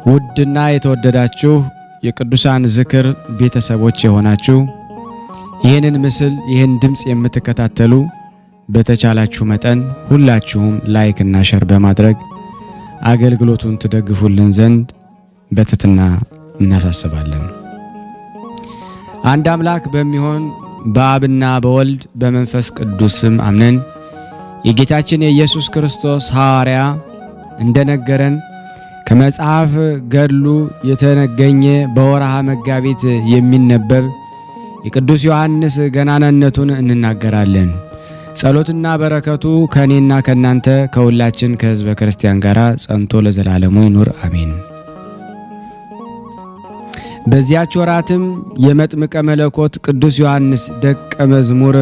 ውድና የተወደዳችሁ የቅዱሳን ዝክር ቤተሰቦች የሆናችሁ ይህንን ምስል ይህን ድምጽ የምትከታተሉ በተቻላችሁ መጠን ሁላችሁም ላይክ እና ሼር በማድረግ አገልግሎቱን ትደግፉልን ዘንድ በትህትና እናሳስባለን። አንድ አምላክ በሚሆን በአብና በወልድ በመንፈስ ቅዱስ ስም አምነን የጌታችን የኢየሱስ ክርስቶስ ሐዋርያ እንደነገረን ከመጽሐፍ ገድሉ የተገኘ በወርሃ መጋቢት የሚነበብ የቅዱስ ዮሐንስ ገናናነቱን እንናገራለን። ጸሎትና በረከቱ ከኔና ከናንተ ከሁላችን ከሕዝበ ክርስቲያን ጋር ጸንቶ ለዘላለሙ ይኑር አሜን። በዚያች ወራትም የመጥምቀ መለኮት ቅዱስ ዮሐንስ ደቀ መዝሙር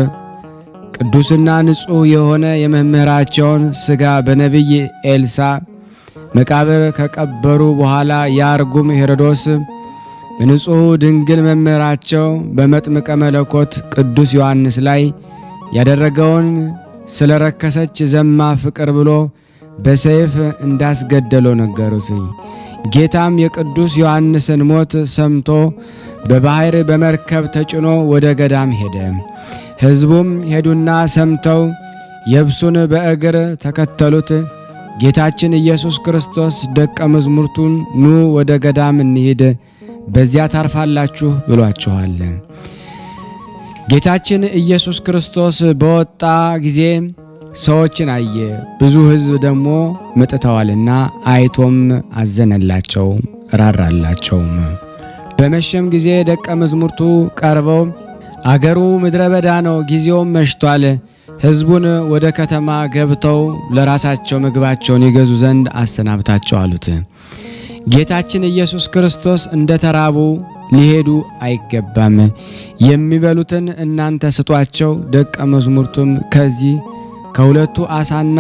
ቅዱስና ንጹሕ የሆነ የመምህራቸውን ሥጋ በነቢይ ኤልሳዕ መቃብር ከቀበሩ በኋላ የአርጉም ሄሮዶስ በንጹሕ ድንግል መምህራቸው በመጥምቀ መለኮት ቅዱስ ዮሐንስ ላይ ያደረገውን ስለረከሰች ዘማ ፍቅር ብሎ በሰይፍ እንዳስገደለው ነገሩት። ጌታም የቅዱስ ዮሐንስን ሞት ሰምቶ በባሕር በመርከብ ተጭኖ ወደ ገዳም ሄደ። ሕዝቡም ሄዱና ሰምተው የብሱን በእግር ተከተሉት። ጌታችን ኢየሱስ ክርስቶስ ደቀ መዝሙርቱን ኑ ወደ ገዳም እንሂድ፣ በዚያ ታርፋላችሁ ብሏቸዋል። ጌታችን ኢየሱስ ክርስቶስ በወጣ ጊዜ ሰዎችን አየ፣ ብዙ ሕዝብ ደግሞ መጥተዋልና አይቶም አዘነላቸው፣ ራራላቸውም። በመሸም ጊዜ ደቀ መዝሙርቱ ቀርበው አገሩ ምድረ በዳ ነው፣ ጊዜውም መሽቷል፣ ሕዝቡን ወደ ከተማ ገብተው ለራሳቸው ምግባቸውን ይገዙ ዘንድ አሰናብታቸው አሉት። ጌታችን ኢየሱስ ክርስቶስ እንደተራቡ ሊሄዱ አይገባም፣ የሚበሉትን እናንተ ስጧቸው፣ ደቀ መዝሙርቱም ከዚህ ከሁለቱ ዓሣና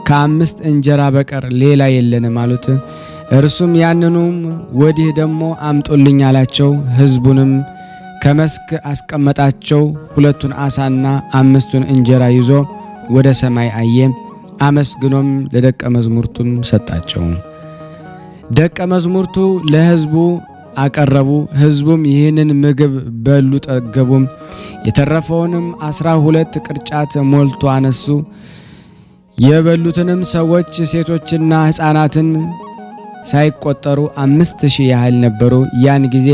ከ5 እንጀራ በቀር ሌላ የለንም አሉት። እርሱም ያንኑም ወዲህ ደግሞ አምጡልኝ አላቸው። ሕዝቡንም ከመስክ አስቀመጣቸው። 2 ዓሣና 5 እንጀራ ይዞ ወደ ሰማይ አየ፣ አመስግኖም ለደቀ መዝሙርቱም ሰጣቸው። ደቀ መዝሙርቱ ለሕዝቡ አቀረቡ። ሕዝቡም ይህንን ምግብ በሉ ጠገቡም። የተረፈውንም 12 ቅርጫት ሞልቶ አነሱ። የበሉትንም ሰዎች ሴቶችና ሕፃናትን ሳይቆጠሩ 5000 ያህል ነበሩ። ያን ጊዜ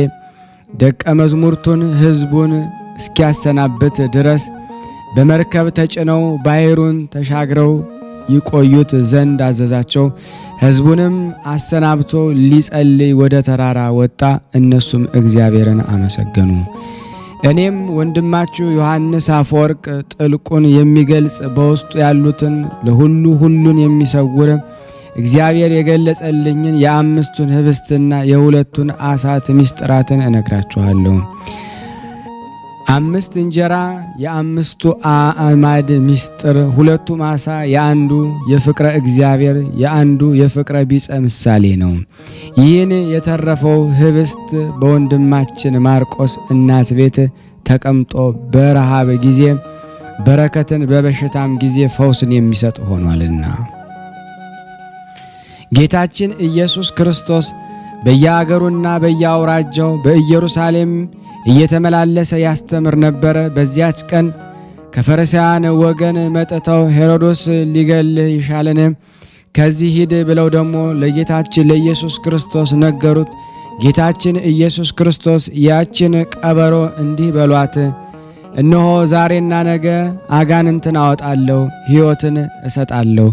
ደቀ መዝሙርቱን ሕዝቡን እስኪያሰናብት ድረስ በመርከብ ተጭነው ባሕሩን ተሻግረው ይቆዩት ዘንድ አዘዛቸው። ሕዝቡንም አሰናብቶ ሊጸልይ ወደ ተራራ ወጣ። እነሱም እግዚአብሔርን አመሰገኑ። እኔም ወንድማችሁ ዮሐንስ አፈወርቅ ጥልቁን የሚገልጽ በውስጡ ያሉትን ለሁሉ ሁሉን የሚሰውር እግዚአብሔር የገለጸልኝን የ5ቱን ህብስትና የ2ቱን ዓሣት ምስጢራትን እነግራችኋለሁ። 5 እንጀራ የ5ቱ አዕማድ ምስጢር፣ 2ቱም ዓሣ የአንዱ የፍቅረ እግዚአብሔር የአንዱ የፍቅረ ቢጸ ምሳሌ ነው። ይህን የተረፈው ህብስት በወንድማችን ማርቆስ እናት ቤት ተቀምጦ በረሃብ ጊዜ በረከትን በበሽታም ጊዜ ፈውስን የሚሰጥ ሆኗልና። ጌታችን ኢየሱስ ክርስቶስ በየአገሩና በየአውራጃው በኢየሩሳሌም እየተመላለሰ ያስተምር ነበር። በዚያች ቀን ከፈሪሳውያን ወገን መጥተው ሄሮድስ ሊገልህ ይሻልን? ከዚህ ሂድ ብለው ደግሞ ለጌታችን ለኢየሱስ ክርስቶስ ነገሩት። ጌታችን ኢየሱስ ክርስቶስ ያችን ቀበሮ እንዲህ በሏት፣ እነሆ ዛሬና ነገ አጋንንትን አወጣለሁ፣ ሕይወትን እሰጣለሁ፣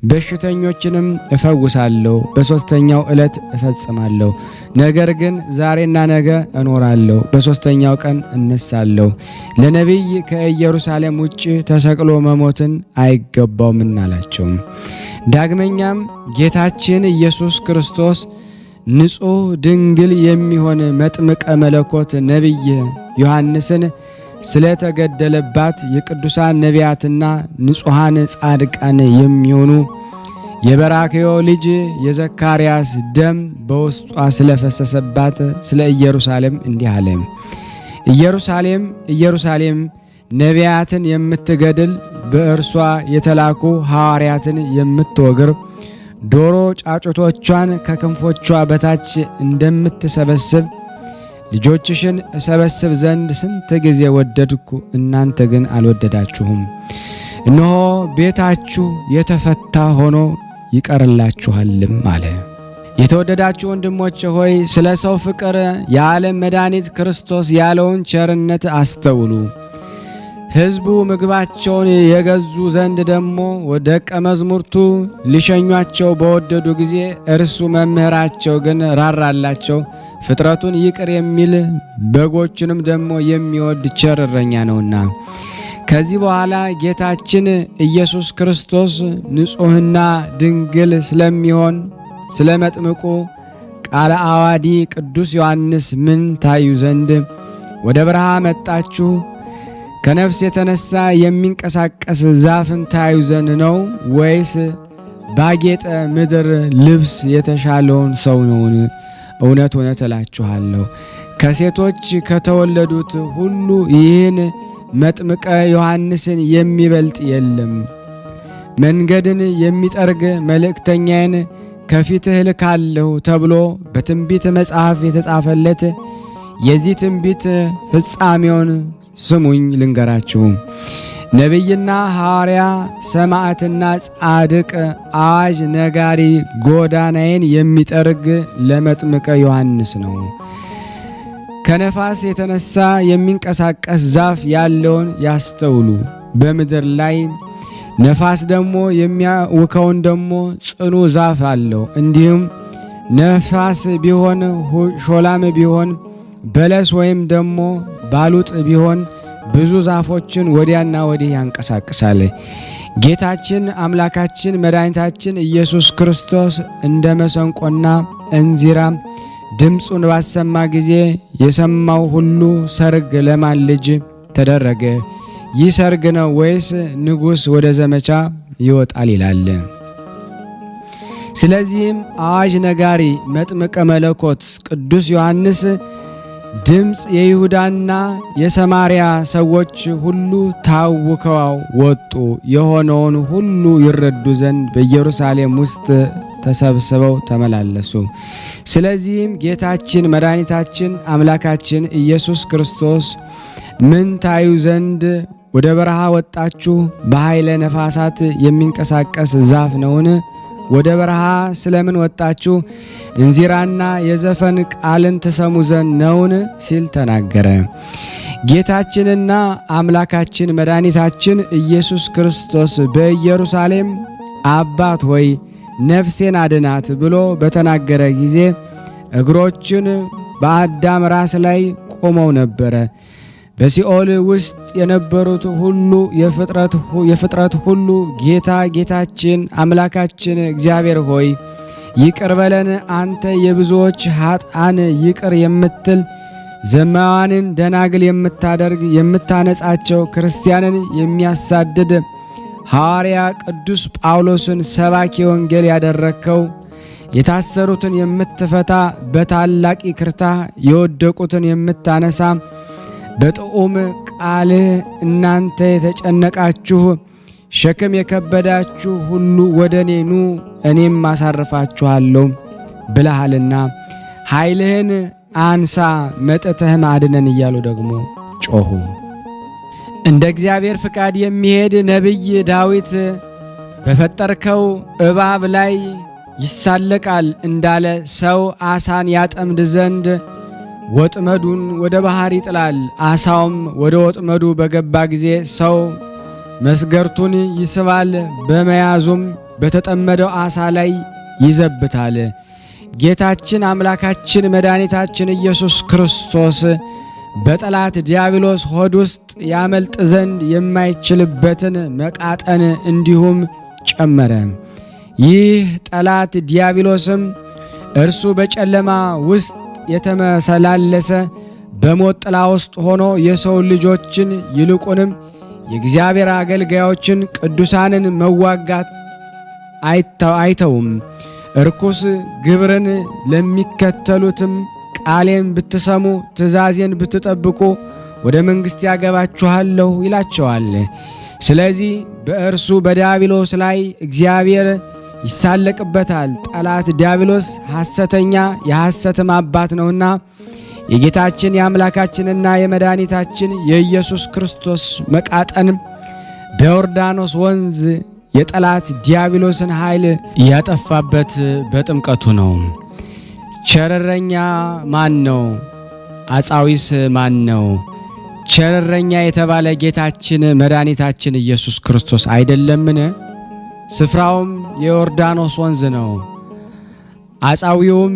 በሽተኞችንም እፈውሳለሁ፣ በሦስተኛው ዕለት እፈጽማለሁ። ነገር ግን ዛሬና ነገ እኖራለሁ፣ በሦስተኛው ቀን እነሳለሁ። ለነቢይ ከኢየሩሳሌም ውጭ ተሰቅሎ መሞትን አይገባውምና አላቸው። ዳግመኛም ጌታችን ኢየሱስ ክርስቶስ ንጹሕ ድንግል የሚሆን መጥምቀ መለኮት ነቢይ ዮሐንስን ስለተገደለባት የቅዱሳን ነቢያትና ንጹሐን ጻድቃን የሚሆኑ የበራክዮ ልጅ የዘካርያስ ደም በውስጧ ስለፈሰሰባት ስለ ኢየሩሳሌም እንዲህ አለ። ኢየሩሳሌም ኢየሩሳሌም ነቢያትን የምትገድል በእርሷ የተላኩ ሐዋርያትን የምትወግር ዶሮ ጫጩቶቿን ከክንፎቿ በታች እንደምትሰበስብ ልጆችሽን እሰበስብ ዘንድ ስንት ጊዜ ወደድኩ፣ እናንተ ግን አልወደዳችሁም። እነሆ ቤታችሁ የተፈታ ሆኖ ይቀርላችኋልም አለ። የተወደዳችሁ ወንድሞቼ ሆይ ስለ ሰው ፍቅር የዓለም መድኃኒት ክርስቶስ ያለውን ቸርነት አስተውሉ። ሕዝቡ ምግባቸውን የገዙ ዘንድ ደግሞ ደቀ መዛሙርቱ ሊሸኟቸው በወደዱ ጊዜ እርሱ መምህራቸው ግን ራራላቸው። ፍጥረቱን ይቅር የሚል በጎቹንም ደግሞ የሚወድ ቸር እረኛ ነውና። ከዚህ በኋላ ጌታችን ኢየሱስ ክርስቶስ ንጹሕና ድንግል ስለሚሆን ስለ መጥምቁ ቃለ ዓዋዲ ቅዱስ ዮሐንስ ምን ታዩ ዘንድ ወደ በረሃ መጣችሁ? ከነፍስ የተነሳ የሚንቀሳቀስ ዛፍን ታዩ ዘንድ ነው ወይስ ባጌጠ ምድር ልብስ የተሻለውን ሰው ነውን? እውነት እውነት እላችኋለሁ ከሴቶች ከተወለዱት ሁሉ ይህን መጥምቀ ዮሐንስን የሚበልጥ የለም። መንገድን የሚጠርግ መልእክተኛዬን ከፊትህ እልካለሁ ተብሎ በትንቢት መጽሐፍ የተጻፈለት የዚህ ትንቢት ፍጻሜውን ስሙኝ ልንገራችሁ። ነቢይና ሐዋርያ፣ ሰማዕትና ጻድቅ፣ አዋጅ ነጋሪ፣ ጎዳናዬን የሚጠርግ ለመጥምቀ ዮሐንስ ነው። ከነፋስ የተነሳ የሚንቀሳቀስ ዛፍ ያለውን ያስተውሉ። በምድር ላይ ነፋስ ደግሞ የሚያውከውን ደግሞ ጽኑ ዛፍ አለው። እንዲሁም ነፋስ ቢሆን ሾላም ቢሆን በለስ ወይም ደግሞ ባሉጥ ቢሆን ብዙ ዛፎችን ወዲያና ወዲህ ያንቀሳቅሳል። ጌታችን አምላካችን መድኃኒታችን ኢየሱስ ክርስቶስ እንደ መሰንቆና እንዚራ ድምፁን ባሰማ ጊዜ የሰማው ሁሉ ሰርግ ለማን ልጅ ተደረገ? ይህ ሰርግ ነው ወይስ ንጉሥ ወደ ዘመቻ ይወጣል ይላል። ስለዚህም አዋጅ ነጋሪ መጥምቀ መለኮት ቅዱስ ዮሐንስ ድምፅ የይሁዳና የሰማርያ ሰዎች ሁሉ ታውከው ወጡ። የሆነውን ሁሉ ይረዱ ዘንድ በኢየሩሳሌም ውስጥ ተሰብስበው ተመላለሱ። ስለዚህም ጌታችን መድኃኒታችን አምላካችን ኢየሱስ ክርስቶስ ምን ታዩ ዘንድ ወደ በረሃ ወጣችሁ? በኃይለ ነፋሳት የሚንቀሳቀስ ዛፍ ነውን? ወደ በረሃ ስለምን ወጣችሁ? እንዚራና የዘፈን ቃልን ትሰሙ ዘንድ ነውን? ሲል ተናገረ። ጌታችንና አምላካችን መድኃኒታችን ኢየሱስ ክርስቶስ በኢየሩሳሌም አባት ሆይ ነፍሴን አድናት ብሎ በተናገረ ጊዜ እግሮችን በአዳም ራስ ላይ ቆመው ነበረ። በሲኦል ውስጥ የነበሩት ሁሉ የፍጥረት ሁሉ ጌታ ጌታችን አምላካችን እግዚአብሔር ሆይ ይቅር በለን፣ አንተ የብዙዎች ኃጥአን ይቅር የምትል ዘማዋንን ደናግል የምታደርግ የምታነጻቸው ክርስቲያንን የሚያሳድድ ሐዋርያ ቅዱስ ጳውሎስን ሰባኪ ወንጌል ያደረግከው የታሰሩትን የምትፈታ በታላቅ ይቅርታ የወደቁትን የምታነሳ በጥዑም ቃልህ እናንተ የተጨነቃችሁ ሸክም የከበዳችሁ ሁሉ ወደ እኔ ኑ እኔም አሳርፋችኋለሁ ብለሃልና ኃይልህን አንሳ መጥተህም አድነን እያሉ ደግሞ ጮኹ። እንደ እግዚአብሔር ፍቃድ የሚሄድ ነቢይ ዳዊት በፈጠርከው እባብ ላይ ይሳለቃል እንዳለ ሰው አሳን ያጠምድ ዘንድ ወጥመዱን ወደ ባህር ይጥላል። አሳውም ወደ ወጥመዱ በገባ ጊዜ ሰው መስገርቱን ይስባል፣ በመያዙም በተጠመደው አሳ ላይ ይዘብታል። ጌታችን አምላካችን መድኃኒታችን ኢየሱስ ክርስቶስ በጠላት ዲያብሎስ ሆድ ውስጥ ያመልጥ ዘንድ የማይችልበትን መቃጠን እንዲሁም ጨመረ። ይህ ጠላት ዲያብሎስም እርሱ በጨለማ ውስጥ የተመሰላለሰ በሞት ጥላ ውስጥ ሆኖ የሰው ልጆችን ይልቁንም የእግዚአብሔር አገልጋዮችን ቅዱሳንን መዋጋት አይተውም። እርኩስ ግብርን ለሚከተሉትም ቃሌን ብትሰሙ ትእዛዜን ብትጠብቁ ወደ መንግሥት ያገባችኋለሁ ይላቸዋል። ስለዚህ በእርሱ በዲያብሎስ ላይ እግዚአብሔር ይሳለቅበታል። ጠላት ዲያብሎስ ሐሰተኛ የሐሰትም አባት ነውና የጌታችን የአምላካችንና የመድኃኒታችን የኢየሱስ ክርስቶስ መቃጠን በዮርዳኖስ ወንዝ የጠላት ዲያብሎስን ኃይል ያጠፋበት በጥምቀቱ ነው። ቸረኛ ማን ነው? አጻዊስ ማን ነው? ቸረኛ የተባለ ጌታችን መድኃኒታችን ኢየሱስ ክርስቶስ አይደለምን? ስፍራውም የዮርዳኖስ ወንዝ ነው። አጻዊውም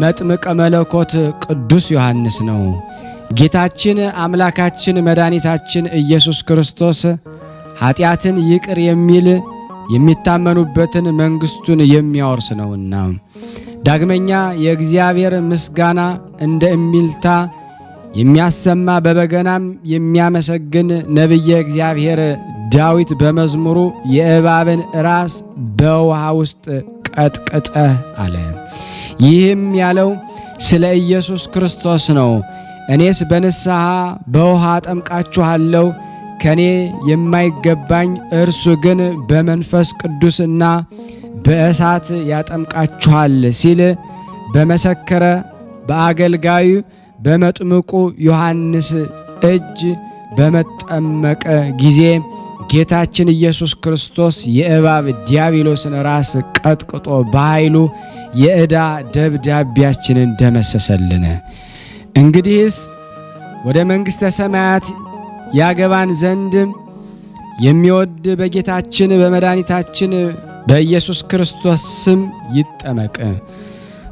መጥምቀ መለኮት ቅዱስ ዮሐንስ ነው። ጌታችን አምላካችን መድኃኒታችን ኢየሱስ ክርስቶስ ኃጢአትን ይቅር የሚል የሚታመኑበትን መንግሥቱን የሚያወርስ ነውና። ዳግመኛ የእግዚአብሔር ምስጋና እንደ እሚልታ የሚያሰማ በበገናም የሚያመሰግን ነቢየ እግዚአብሔር ዳዊት በመዝሙሩ የእባብን ራስ በውሃ ውስጥ ቀጥቅጠ አለ። ይህም ያለው ስለ ኢየሱስ ክርስቶስ ነው። እኔስ በንስሐ በውሃ አጠምቃችኋለሁ፣ ከኔ የማይገባኝ እርሱ ግን በመንፈስ ቅዱስና በእሳት ያጠምቃችኋል ሲል በመሰከረ በአገልጋዩ በመጥምቁ ዮሐንስ እጅ በመጠመቀ ጊዜ ጌታችን ኢየሱስ ክርስቶስ የእባብ ዲያብሎስን ራስ ቀጥቅጦ በኃይሉ የዕዳ ደብዳቤያችንን ደመሰሰልን። እንግዲህስ ወደ መንግሥተ ሰማያት ያገባን ዘንድ የሚወድ በጌታችን በመድኃኒታችን በኢየሱስ ክርስቶስ ስም ይጠመቅ።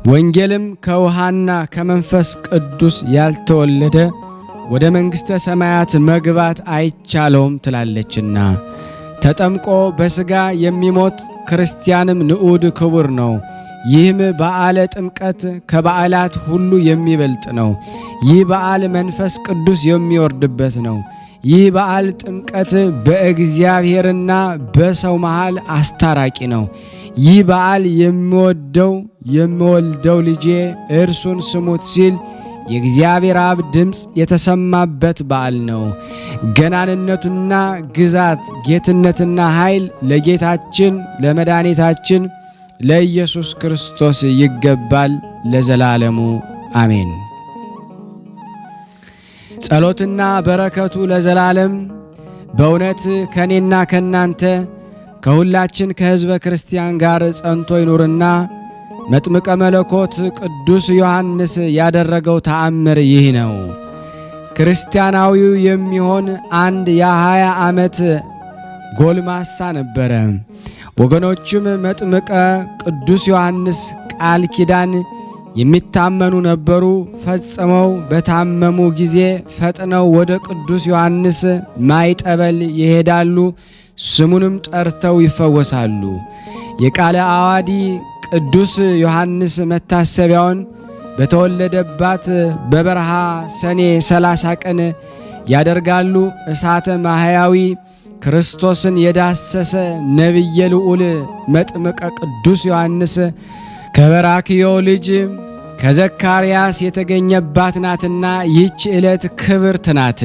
ወንጌልም ከውሃና ከመንፈስ ቅዱስ ያልተወለደ ወደ መንግሥተ ሰማያት መግባት አይቻለውም ትላለችና። ተጠምቆ በሥጋ የሚሞት ክርስቲያንም ንዑድ ክቡር ነው። ይህም በዓለ ጥምቀት ከበዓላት ሁሉ የሚበልጥ ነው። ይህ በዓል መንፈስ ቅዱስ የሚወርድበት ነው። ይህ በዓል ጥምቀት በእግዚአብሔርና በሰው መሃል አስታራቂ ነው። ይህ በዓል የሚወልደው ልጄ እርሱን ስሙት ሲል የእግዚአብሔር አብ ድምፅ የተሰማበት በዓል ነው። ገናንነቱና ግዛት፣ ጌትነትና ኃይል ለጌታችን ለመድኃኒታችን ለኢየሱስ ክርስቶስ ይገባል ለዘላለሙ አሜን። ጸሎትና በረከቱ ለዘላለም በእውነት ከኔና ከናንተ ከሁላችን ከሕዝበ ክርስቲያን ጋር ጸንቶ ይኑርና መጥምቀ መለኮት ቅዱስ ዮሐንስ ያደረገው ተአምር ይህ ነው። ክርስቲያናዊው የሚሆን አንድ የ20 ዓመት ጎልማሳ ነበረ። ወገኖቹም መጥምቀ ቅዱስ ዮሐንስ ቃል ኪዳን የሚታመኑ ነበሩ። ፈጽመው በታመሙ ጊዜ ፈጥነው ወደ ቅዱስ ዮሐንስ ማይጠበል ይሄዳሉ፣ ስሙንም ጠርተው ይፈወሳሉ። የቃለ አዋዲ ቅዱስ ዮሐንስ መታሰቢያውን በተወለደባት በበረሃ ሰኔ 30 ቀን ያደርጋሉ። እሳተ ማህያዊ ክርስቶስን የዳሰሰ ነቢየ ልዑል መጥምቀ ቅዱስ ዮሐንስ ከበራክዮ ልጅ ከዘካርያስ የተገኘባት ናትና ይህች ዕለት ክብርት ናት።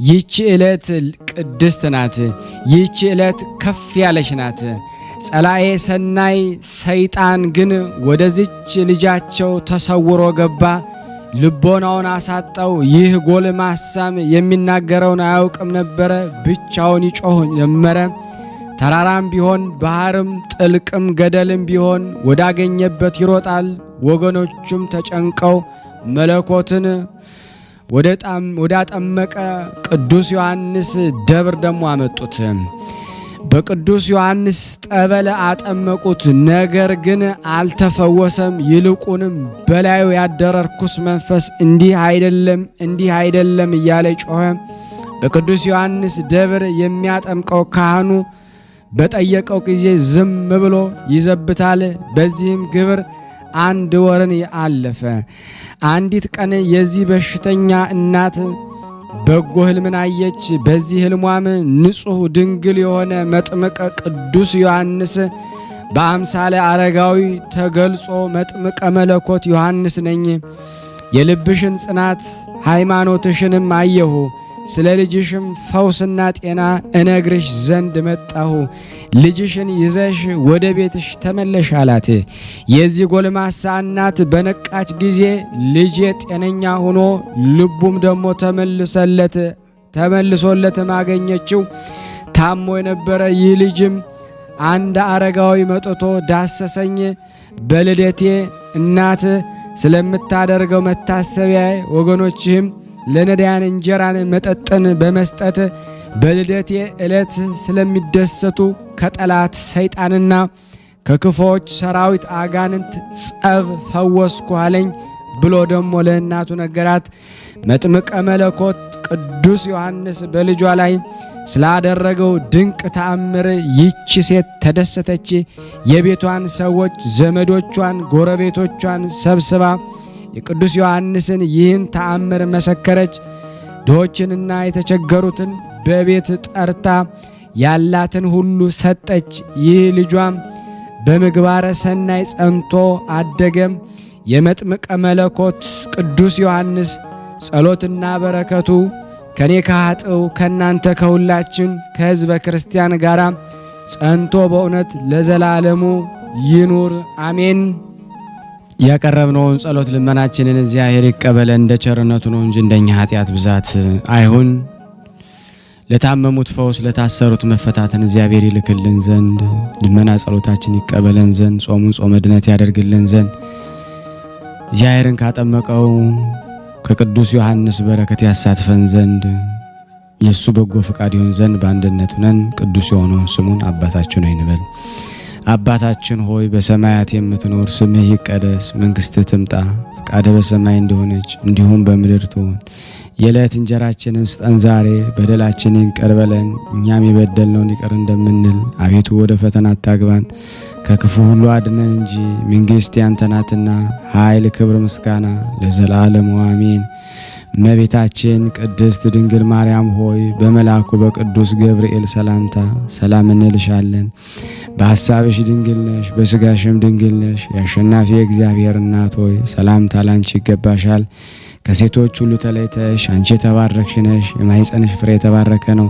ይህች ዕለት ቅድስት ናት። ይህች ዕለት ከፍ ያለች ናት። ጸላኤ ሰናይ ሰይጣን ግን ወደዚች ልጃቸው ተሰውሮ ገባ፣ ልቦናውን አሳጣው። ይህ ጎልማሳም የሚናገረውን አያውቅም ነበረ፣ ብቻውን ይጮህ ጀመረ። ተራራም ቢሆን ባህርም ጥልቅም ገደልም ቢሆን ወዳገኘበት ይሮጣል። ወገኖቹም ተጨንቀው መለኮትን ወዳጠመቀ ቅዱስ ዮሐንስ ደብር ደሞ አመጡት። በቅዱስ ዮሐንስ ጠበል አጠመቁት። ነገር ግን አልተፈወሰም። ይልቁንም በላዩ ያደረ ርኩስ መንፈስ እንዲህ አይደለም እያለ ጮኸ። በቅዱስ ዮሐንስ ደብር የሚያጠምቀው ካህኑ በጠየቀው ጊዜ ዝም ብሎ ይዘብታል። በዚህም ግብር 1 ወርን አለፈ። አንዲት ቀን የዚህ በሽተኛ እናት በጎ ሕልምን አየች። በዚህ ሕልሟም ንጹሕ ድንግል የሆነ መጥምቀ ቅዱስ ዮሐንስ በአምሳለ አረጋዊ ተገልጾ መጥምቀ መለኮት ዮሐንስ ነኝ፣ የልብሽን ጽናት ሃይማኖትሽንም አየሁ። ስለ ልጅሽም ፈውስና ጤና እነግርሽ ዘንድ መጣሁ። ልጅሽን ይዘሽ ወደ ቤትሽ ተመለሽ አላት። የዚህ ጎልማሳ እናት በነቃች ጊዜ ልጄ ጤነኛ ሆኖ ልቡም ደግሞ ተመልሶለት ማገኘችው። ታሞ የነበረ ይህ ልጅም አንድ አረጋዊ መጥቶ ዳሰሰኝ። በልደቴ እናት ስለምታደርገው መታሰቢያ ወገኖችህም ለነዳያን እንጀራን መጠጥን በመስጠት በልደቴ ዕለት ስለሚደሰቱ ከጠላት ሰይጣንና ከክፎች ሰራዊት አጋንንት ጸብ ፈወስኩ አለኝ ብሎ ደግሞ ለእናቱ ነገራት። መጥምቀ መለኮት ቅዱስ ዮሐንስ በልጇ ላይ ስላደረገው ድንቅ ተአምር ይህች ሴት ተደሰተች። የቤቷን ሰዎች፣ ዘመዶቿን፣ ጎረቤቶቿን ሰብስባ የቅዱስ ዮሐንስን ይህን ተአምር መሰከረች። ድሆችንና የተቸገሩትን በቤት ጠርታ ያላትን ሁሉ ሰጠች። ይህ ልጇም በምግባረ ሰናይ ጸንቶ አደገም። የመጥምቀ መለኮት ቅዱስ ዮሐንስ ጸሎትና በረከቱ ከኔ ከኃጥው ከናንተ ከሁላችን ከሕዝበ ክርስቲያን ጋር ጸንቶ በእውነት ለዘላለሙ ይኑር አሜን። ያቀረብነውን ጸሎት ልመናችንን እግዚአብሔር ይቀበለን፣ እንደ ቸርነቱ ነው እንጂ እንደኛ ኃጢአት ብዛት አይሁን። ለታመሙት ፈውስ፣ ለታሰሩት መፈታትን እግዚአብሔር ይልክልን ዘንድ ልመና ጸሎታችን ይቀበለን ዘንድ ጾሙን ጾመ ድነት ያደርግልን ዘንድ እግዚአብሔርን ካጠመቀው ከቅዱስ ዮሐንስ በረከት ያሳትፈን ዘንድ የሱ በጎ ፍቃድ ይሁን ዘንድ በአንድነት ሆነን ቅዱስ የሆነውን ስሙን አባታችን ሆይ እንበል። አባታችን ሆይ በሰማያት የምትኖር ስምህ ይቀደስ፣ መንግስትህ ትምጣ፣ ፈቃድህ በሰማይ እንደሆነች እንዲሁም በምድር ትሁን። የዕለት እንጀራችንን ስጠን ዛሬ፣ በደላችንን ይቅር በለን እኛም የበደልነውን ይቅር እንደምንል፣ አቤቱ ወደ ፈተና አታግባን ከክፉ ሁሉ አድነን እንጂ መንግሥት ያንተ ናትና ኃይል፣ ክብር፣ ምስጋና ለዘላለሙ አሜን። እመቤታችን ቅድስት ድንግል ማርያም ሆይ በመልአኩ በቅዱስ ገብርኤል ሰላምታ ሰላም እንልሻለን። በሐሳብሽ ድንግል ነሽ፣ በሥጋሽም ድንግል ነሽ። የአሸናፊ እግዚአብሔር እናት ሆይ ሰላምታ ላንቺ ይገባሻል። ከሴቶች ሁሉ ተለይተሽ አንቺ የተባረክሽ ነሽ፣ የማኅፀንሽ ፍሬ የተባረከ ነው።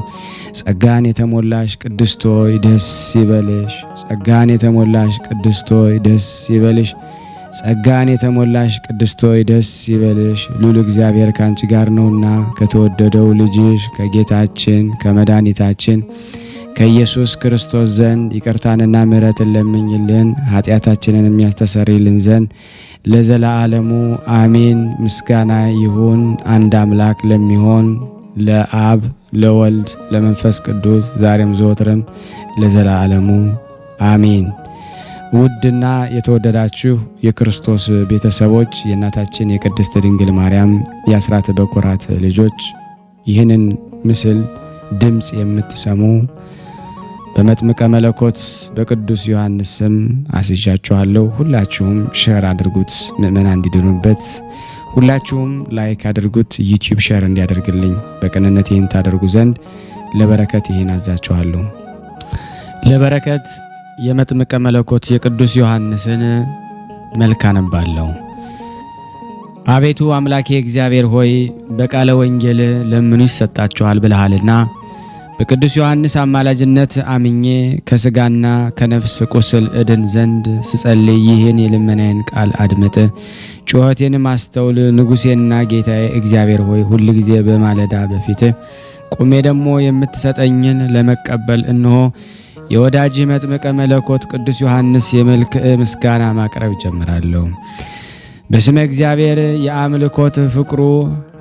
ጸጋን የተሞላሽ ቅድስት ሆይ ደስ ይበልሽ። ጸጋን የተሞላሽ ቅድስት ሆይ ደስ ይበልሽ። ጸጋን የተሞላሽ ቅድስት ሆይ ደስ ይበልሽ። ልዑል እግዚአብሔር ካንቺ ጋር ነውና ከተወደደው ልጅሽ ከጌታችን ከመድኃኒታችን ከኢየሱስ ክርስቶስ ዘንድ ይቅርታንና ምሕረትን ለምኝልን ኃጢአታችንን የሚያስተሰርይልን ዘንድ ለዘላለሙ አሜን። ምስጋና ይሁን አንድ አምላክ ለሚሆን ለአብ ለወልድ ለመንፈስ ቅዱስ ዛሬም ዘወትርም ለዘላለሙ አሜን። ውድና የተወደዳችሁ የክርስቶስ ቤተሰቦች የእናታችን የቅድስት ድንግል ማርያም የአስራት በኩራት ልጆች ይህንን ምስል ድምፅ የምትሰሙ በመጥምቀ መለኮት በቅዱስ ዮሐንስ ስም አስይዣችኋለሁ። ሁላችሁም ሼር አድርጉት፣ ምእመናን እንዲድኑበት። ሁላችሁም ላይክ አድርጉት፣ ዩቲዩብ ሼር እንዲያደርግልኝ በቅንነት ይህን ታደርጉ ዘንድ ለበረከት ይህን አዛችኋለሁ። ለበረከት የመጥምቀ መለኮት የቅዱስ ዮሐንስን መልክ አነባለሁ። አቤቱ አምላኬ እግዚአብሔር ሆይ በቃለ ወንጌል ለምኑ ይሰጣችኋል ብለሃልና በቅዱስ ዮሐንስ አማላጅነት አምኜ ከስጋና ከነፍስ ቁስል እድን ዘንድ ስጸልይ ይህን የልመናዬን ቃል አድምጥ፣ ጩኸቴንም አስተውል። ንጉሴና ጌታዬ እግዚአብሔር ሆይ ሁል ጊዜ በማለዳ በፊት ቁሜ ደግሞ የምትሰጠኝን ለመቀበል እነሆ የወዳጅ መጥምቀ መለኮት ቅዱስ ዮሐንስ የመልክዕ ምስጋና ማቅረብ ጀምራለሁ። በስመ እግዚአብሔር የአምልኮት ፍቅሩ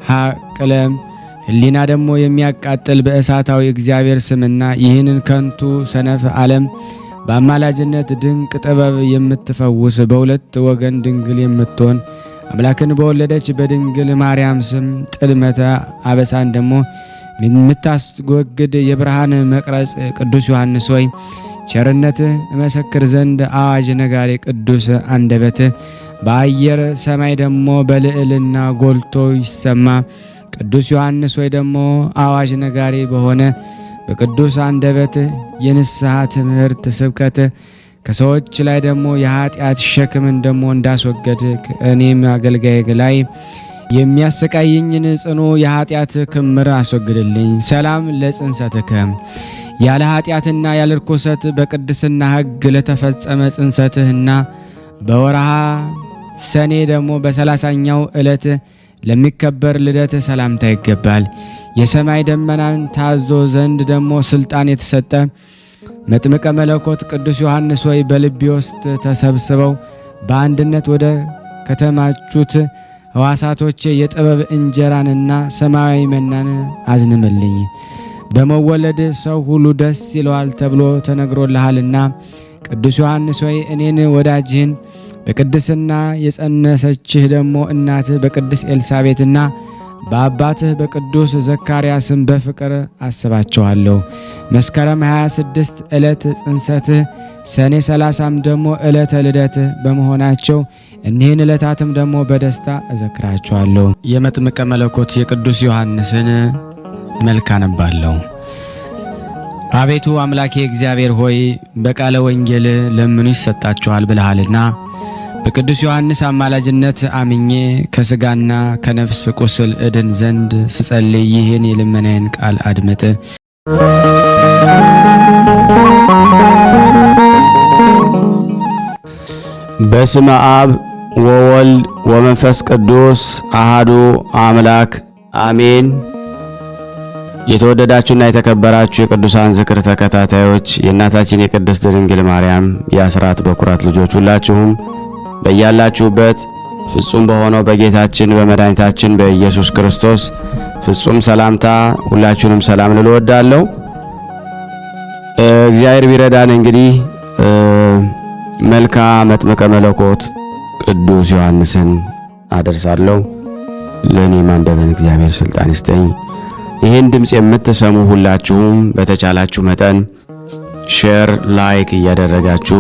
ሀቅለም ህሊና ደግሞ የሚያቃጥል በእሳታዊ እግዚአብሔር ስምና ይህንን ከንቱ ሰነፍ ዓለም በአማላጅነት ድንቅ ጥበብ የምትፈውስ በሁለት ወገን ድንግል የምትሆን አምላክን በወለደች በድንግል ማርያም ስም ጥልመተ አበሳን ደግሞ የምታስወግድ የብርሃን መቅረጽ ቅዱስ ዮሐንስ ሆይ ቸርነትህ እመሰክር ዘንድ አዋጅ ነጋሪ ቅዱስ አንደበት በአየር ሰማይ ደግሞ በልዕልና ጎልቶ ይሰማ። ቅዱስ ዮሐንስ ሆይ ደግሞ አዋጅ ነጋሪ በሆነ በቅዱስ አንደበት የንስሐ ትምህርት ስብከት ከሰዎች ላይ ደግሞ የኃጢአት ሸክምን ደግሞ እንዳስወገድ እኔም አገልጋይ ላይ የሚያሰቃየኝን ጽኑ የኃጢአት ክምር አስወግድልኝ። ሰላም ለጽንሰትከ ያለ ኃጢአትና ያለ ርኩሰት በቅድስና ሕግ ለተፈጸመ ጽንሰትህና በወርሃ ሰኔ ደግሞ በ30ኛው ዕለት ለሚከበር ልደት ሰላምታ ይገባል። የሰማይ ደመናን ታዞ ዘንድ ደግሞ ስልጣን የተሰጠ መጥምቀ መለኮት ቅዱስ ዮሐንስ ሆይ በልቤ ውስጥ ተሰብስበው በአንድነት ወደ ከተማቹት ሕዋሳቶቼ የጥበብ እንጀራንና ሰማያዊ መናን አዝንምልኝ። በመወለድ ሰው ሁሉ ደስ ይለዋል ተብሎ ተነግሮልሃልና ቅዱስ ዮሐንስ ሆይ እኔን ወዳጅህን በቅድስና የጸነሰችህ ደግሞ እናትህ በቅድስ ኤልሳቤጥና በአባትህ በቅዱስ ዘካርያስም በፍቅር አስባቸዋለሁ። መስከረም 26 ዕለት ጽንሰትህ ሰኔ 30ም ደግሞ ዕለተ ልደትህ በመሆናቸው እኒህን ዕለታትም ደግሞ በደስታ እዘክራቸዋለሁ። የመጥምቀ መለኮት የቅዱስ ዮሐንስን መልክ አነባለሁ። አቤቱ አምላኬ እግዚአብሔር ሆይ በቃለ ወንጌል ለምኑ ይሰጣችኋል ብለሃልና በቅዱስ ዮሐንስ አማላጅነት አምኜ ከሥጋና ከነፍስ ቁስል እድን ዘንድ ስጸልይ ይህን የልመናዬን ቃል አድምጥ። በስመ አብ ወወልድ ወመንፈስ ቅዱስ አሃዱ አምላክ አሜን። የተወደዳችሁና የተከበራችሁ የቅዱሳን ዝክር ተከታታዮች የእናታችን የቅድስት ድንግል ማርያም የአስራት በኩራት ልጆች ሁላችሁም በያላችሁበት ፍጹም በሆነው በጌታችን በመድኃኒታችን በኢየሱስ ክርስቶስ ፍጹም ሰላምታ ሁላችሁንም ሰላም ልል እወዳለሁ። እግዚአብሔር ቢረዳን እንግዲህ መልካ መጥምቀ መለኮት ቅዱስ ዮሐንስን አደርሳለሁ። ለእኔ ማንበብን እግዚአብሔር ስልጣን ይስጠኝ። ይህን ድምፅ የምትሰሙ ሁላችሁም በተቻላችሁ መጠን ሼር፣ ላይክ እያደረጋችሁ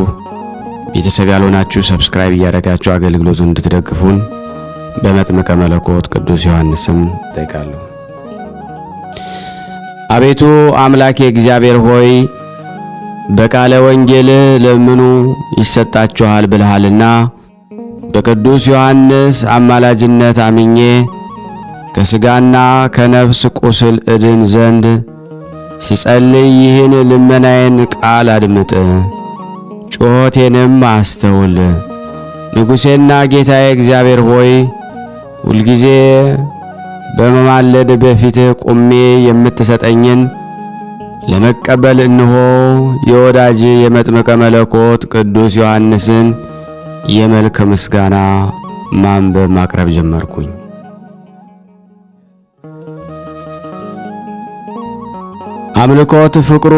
ቤተሰብ ያልሆናችሁ ሰብስክራይብ እያደረጋችሁ አገልግሎቱን እንድትደግፉን በመጥምቀ መለኮት ቅዱስ ዮሐንስም ጠይቃለሁ። አቤቱ አምላኬ እግዚአብሔር ሆይ በቃለ ወንጌል ለምኑ ይሰጣችኋል ብለሃልና በቅዱስ ዮሐንስ አማላጅነት አምኜ ከሥጋና ከነፍስ ቁስል እድን ዘንድ ስጸልይ ይህን ልመናዬን ቃል አድምጥ፣ ጩኸቴንም አስተውል። ንጉሴና ጌታዬ እግዚአብሔር ሆይ ሁልጊዜ በመማለድ በፊትህ ቁሜ የምትሰጠኝን ለመቀበል እንሆ የወዳጅ የመጥምቀ መለኮት ቅዱስ ዮሐንስን የመልክ ምስጋና ማንበብ ማቅረብ ጀመርኩኝ። አምልኮት ፍቅሩ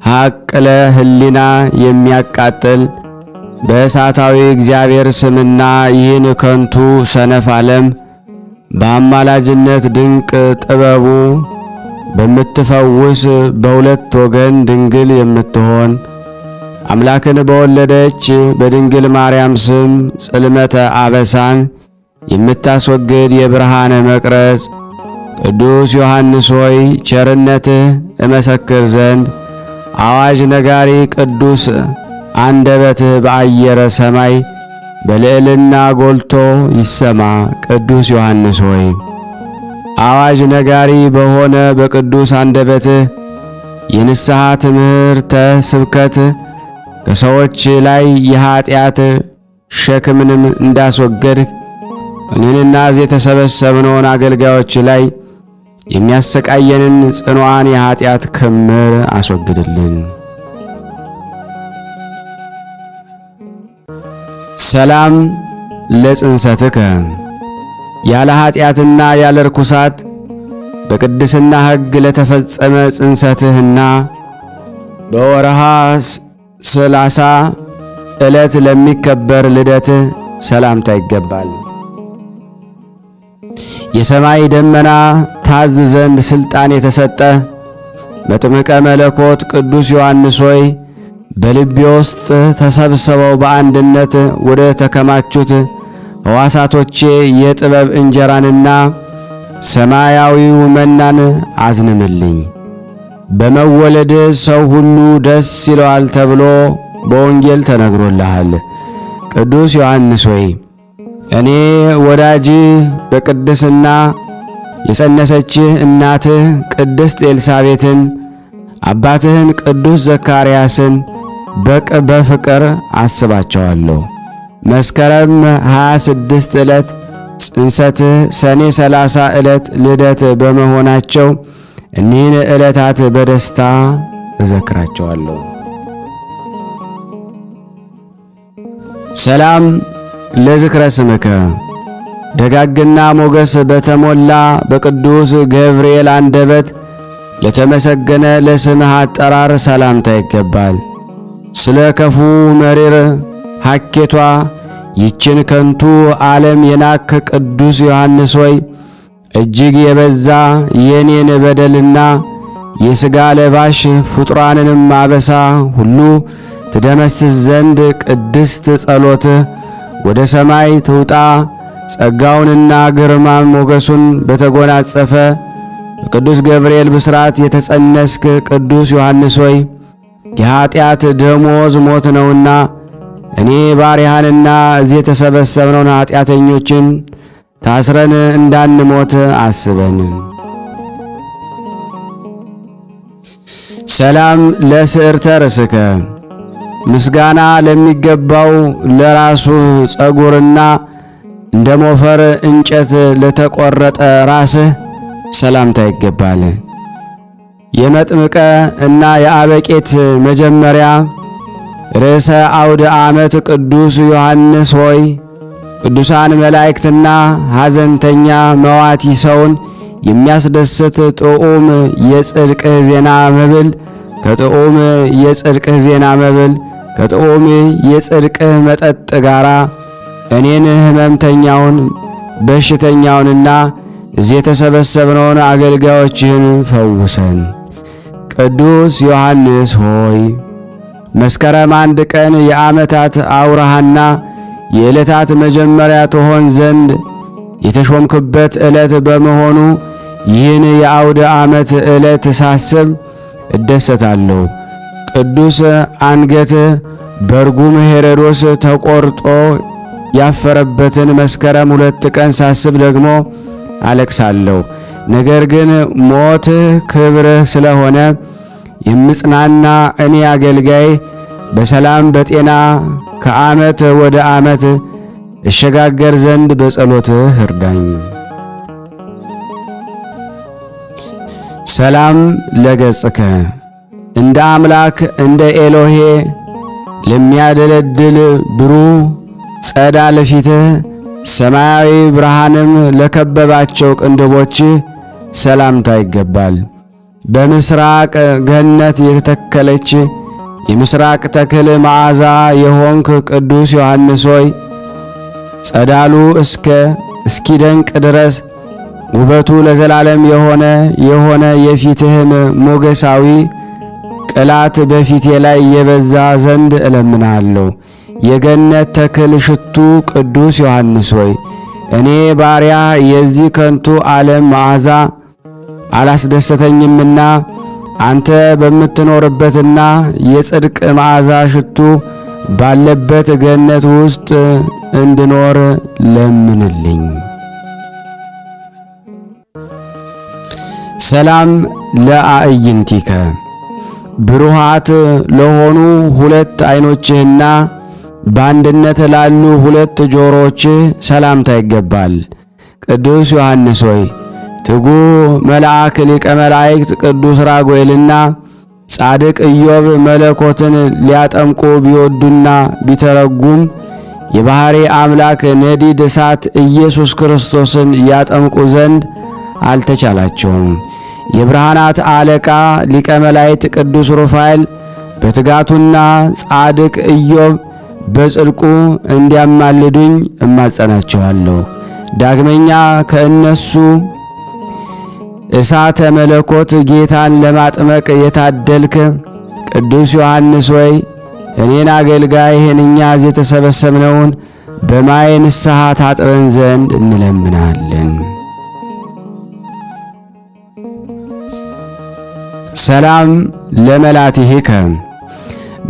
ሐቅ ለህሊና የሚያቃጥል በእሳታዊ እግዚአብሔር ስምና ይህን ከንቱ ሰነፍ ዓለም በአማላጅነት ድንቅ ጥበቡ በምትፈውስ በሁለት ወገን ድንግል የምትሆን አምላክን በወለደች በድንግል ማርያም ስም ጽልመተ አበሳን የምታስወግድ የብርሃን መቅረዝ ቅዱስ ዮሐንስ ሆይ ቸርነትህ እመሰክር ዘንድ አዋጅ ነጋሪ ቅዱስ አንደበትህ በአየረ ሰማይ በልዕልና ጎልቶ ይሰማ። ቅዱስ ዮሐንስ ሆይ አዋጅ ነጋሪ በሆነ በቅዱስ አንደበትህ የንስሐ ትምህርተ ስብከት ከሰዎች ላይ የኃጢአት ሸክምንም እንዳስወገድህ እኔንና እዚህ የተሰበሰብነውን አገልጋዮች ላይ የሚያሰቃየንን ጽኑዓን የኃጢአት ክምር አስወግድልን። ሰላም ለጽንሰትከ ያለ ኃጢአትና ያለ ርኩሳት በቅድስና ሕግ ለተፈጸመ ጽንሰትህና በወርሃ 30 ዕለት ለሚከበር ልደትህ ሰላምታ ይገባል። የሰማይ ደመና ታዝ ዘንድ ስልጣን የተሰጠ መጥምቀ መለኮት ቅዱስ ዮሐንስ ሆይ በልቤ ውስጥ ተሰብስበው በአንድነት ወደ ተከማቹት ሕዋሳቶቼ የጥበብ እንጀራንና ሰማያዊው መናን አዝንምልኝ። በመወለድ ሰው ሁሉ ደስ ይለዋል ተብሎ በወንጌል ተነግሮልሃል። ቅዱስ ዮሐንስ ሆይ እኔ ወዳጅ በቅድስና የጸነሰችህ እናትህ ቅድስት ኤልሳቤትን አባትህን ቅዱስ ዘካርያስን በፍቅር አስባቸዋለሁ። መስከረም 26 ዕለት ጽንሰትህ፣ ሰኔ 30 ዕለት ልደት በመሆናቸው እኒህን ዕለታት በደስታ እዘክራቸዋለሁ። ሰላም ለዝክረ ስምከ ደጋግና ሞገስ በተሞላ በቅዱስ ገብርኤል አንደበት ለተመሰገነ ለስምህ አጠራር ሰላምታ ይገባል። ስለ ክፉ መሪር ሐኬቷ ይችን ከንቱ ዓለም የናክ ቅዱስ ዮሐንስ ሆይ እጅግ የበዛ የኔን በደልና የሥጋ ለባሽ ፍጡራንንም አበሳ ሁሉ ትደመስስ ዘንድ ቅድስት ጸሎትህ ወደ ሰማይ ትውጣ። ጸጋውንና ግርማ ሞገሱን በተጎናጸፈ በቅዱስ ገብርኤል ብስራት የተጸነስክ ቅዱስ ዮሐንስ ሆይ የኀጢአት ደሞዝ ሞት ነውና እኔ ባሪያህንና እዚህ የተሰበሰብነውን ኀጢአተኞችን ታስረን እንዳንሞት አስበን። ሰላም ለስዕርተ ርእስከ ምስጋና ለሚገባው ለራሱ ጸጉርና እንደ ሞፈር እንጨት ለተቆረጠ ራስህ ሰላምታ ይገባል። የመጥምቀ እና የአበቄት መጀመሪያ ርዕሰ አውደ ዓመት ቅዱስ ዮሐንስ ሆይ ቅዱሳን መላእክትና ሐዘንተኛ መዋቲ ሰውን የሚያስደስት ጥዑም የጽድቅህ ዜና መብል ከጥዑም የጽድቅህ ዜና መብል ከጥዑም የጽድቅህ መጠጥ ጋራ እኔን ሕመምተኛውን በሽተኛውንና እዚህ የተሰበሰብነውን አገልጋዮችህን ፈውሰን። ቅዱስ ዮሐንስ ሆይ መስከረም 1 ቀን የዓመታት አውራሃና የዕለታት መጀመሪያ ትሆን ዘንድ የተሾምክበት ዕለት በመሆኑ ይህን የአውደ ዓመት ዕለት ሳስብ እደሰታለሁ። ቅዱስ አንገትህ በርጉም ሄሮድስ ተቆርጦ ያፈረበትን መስከረም 2 ቀን ሳስብ ደግሞ አለቅሳለሁ። ነገር ግን ሞትህ ክብርህ ስለሆነ የምጽናና እኔ አገልጋይ በሰላም በጤና ከዓመት ወደ ዓመት እሸጋገር ዘንድ በጸሎትህ እርዳኝ። ሰላም ለገጽከ እንደ አምላክ እንደ ኤሎሄ ለሚያደለድል ብሩህ ጸዳል ፊትህ ሰማያዊ ብርሃንም ለከበባቸው ቅንድቦች ሰላምታ ይገባል። በምስራቅ ገነት የተተከለች የምስራቅ ተክል መዓዛ የሆንክ ቅዱስ ዮሐንስ ሆይ ጸዳሉ እስኪደንቅ ድረስ ውበቱ ለዘላለም የሆነ የፊትህን ሞገሳዊ ቅላት በፊቴ ላይ የበዛ ዘንድ እለምናለሁ። የገነት ተክል ሽቱ ቅዱስ ዮሐንስ ሆይ እኔ ባሪያ የዚህ ከንቱ ዓለም መዓዛ አላስደሰተኝምና አንተ በምትኖርበትና የጽድቅ መዓዛ ሽቱ ባለበት ገነት ውስጥ እንድኖር ለምንልኝ። ሰላም ለአዕይንቲከ ብሩሃት ለሆኑ ሁለት ዓይኖችህና በአንድነት ላሉ ሁለት ጆሮችህ ሰላምታ ይገባል። ቅዱስ ዮሐንስ ሆይ ትጉህ መልአክ ሊቀ መላእክት ቅዱስ ራጉኤልና ጻድቅ ኢዮብ መለኮትን ሊያጠምቁ ቢወዱና ቢተረጉም የባሕሪ አምላክ ነዲድ እሳት ኢየሱስ ክርስቶስን ያጠምቁ ዘንድ አልተቻላቸውም። የብርሃናት አለቃ ሊቀ መላእክት ቅዱስ ሩፋኤል በትጋቱና ጻድቅ ኢዮብ በጽድቁ እንዲያማልዱኝ እማጸናቸዋለሁ። ዳግመኛ ከእነሱ እሳተ መለኮት ጌታን ለማጥመቅ የታደልክ ቅዱስ ዮሐንስ ሆይ እኔን አገልጋይህን እኛ እዚህ የተሰበሰብነውን በማየ ንስሐ ታጥበን ዘንድ እንለምናለን። ሰላም ለመላቲሂከ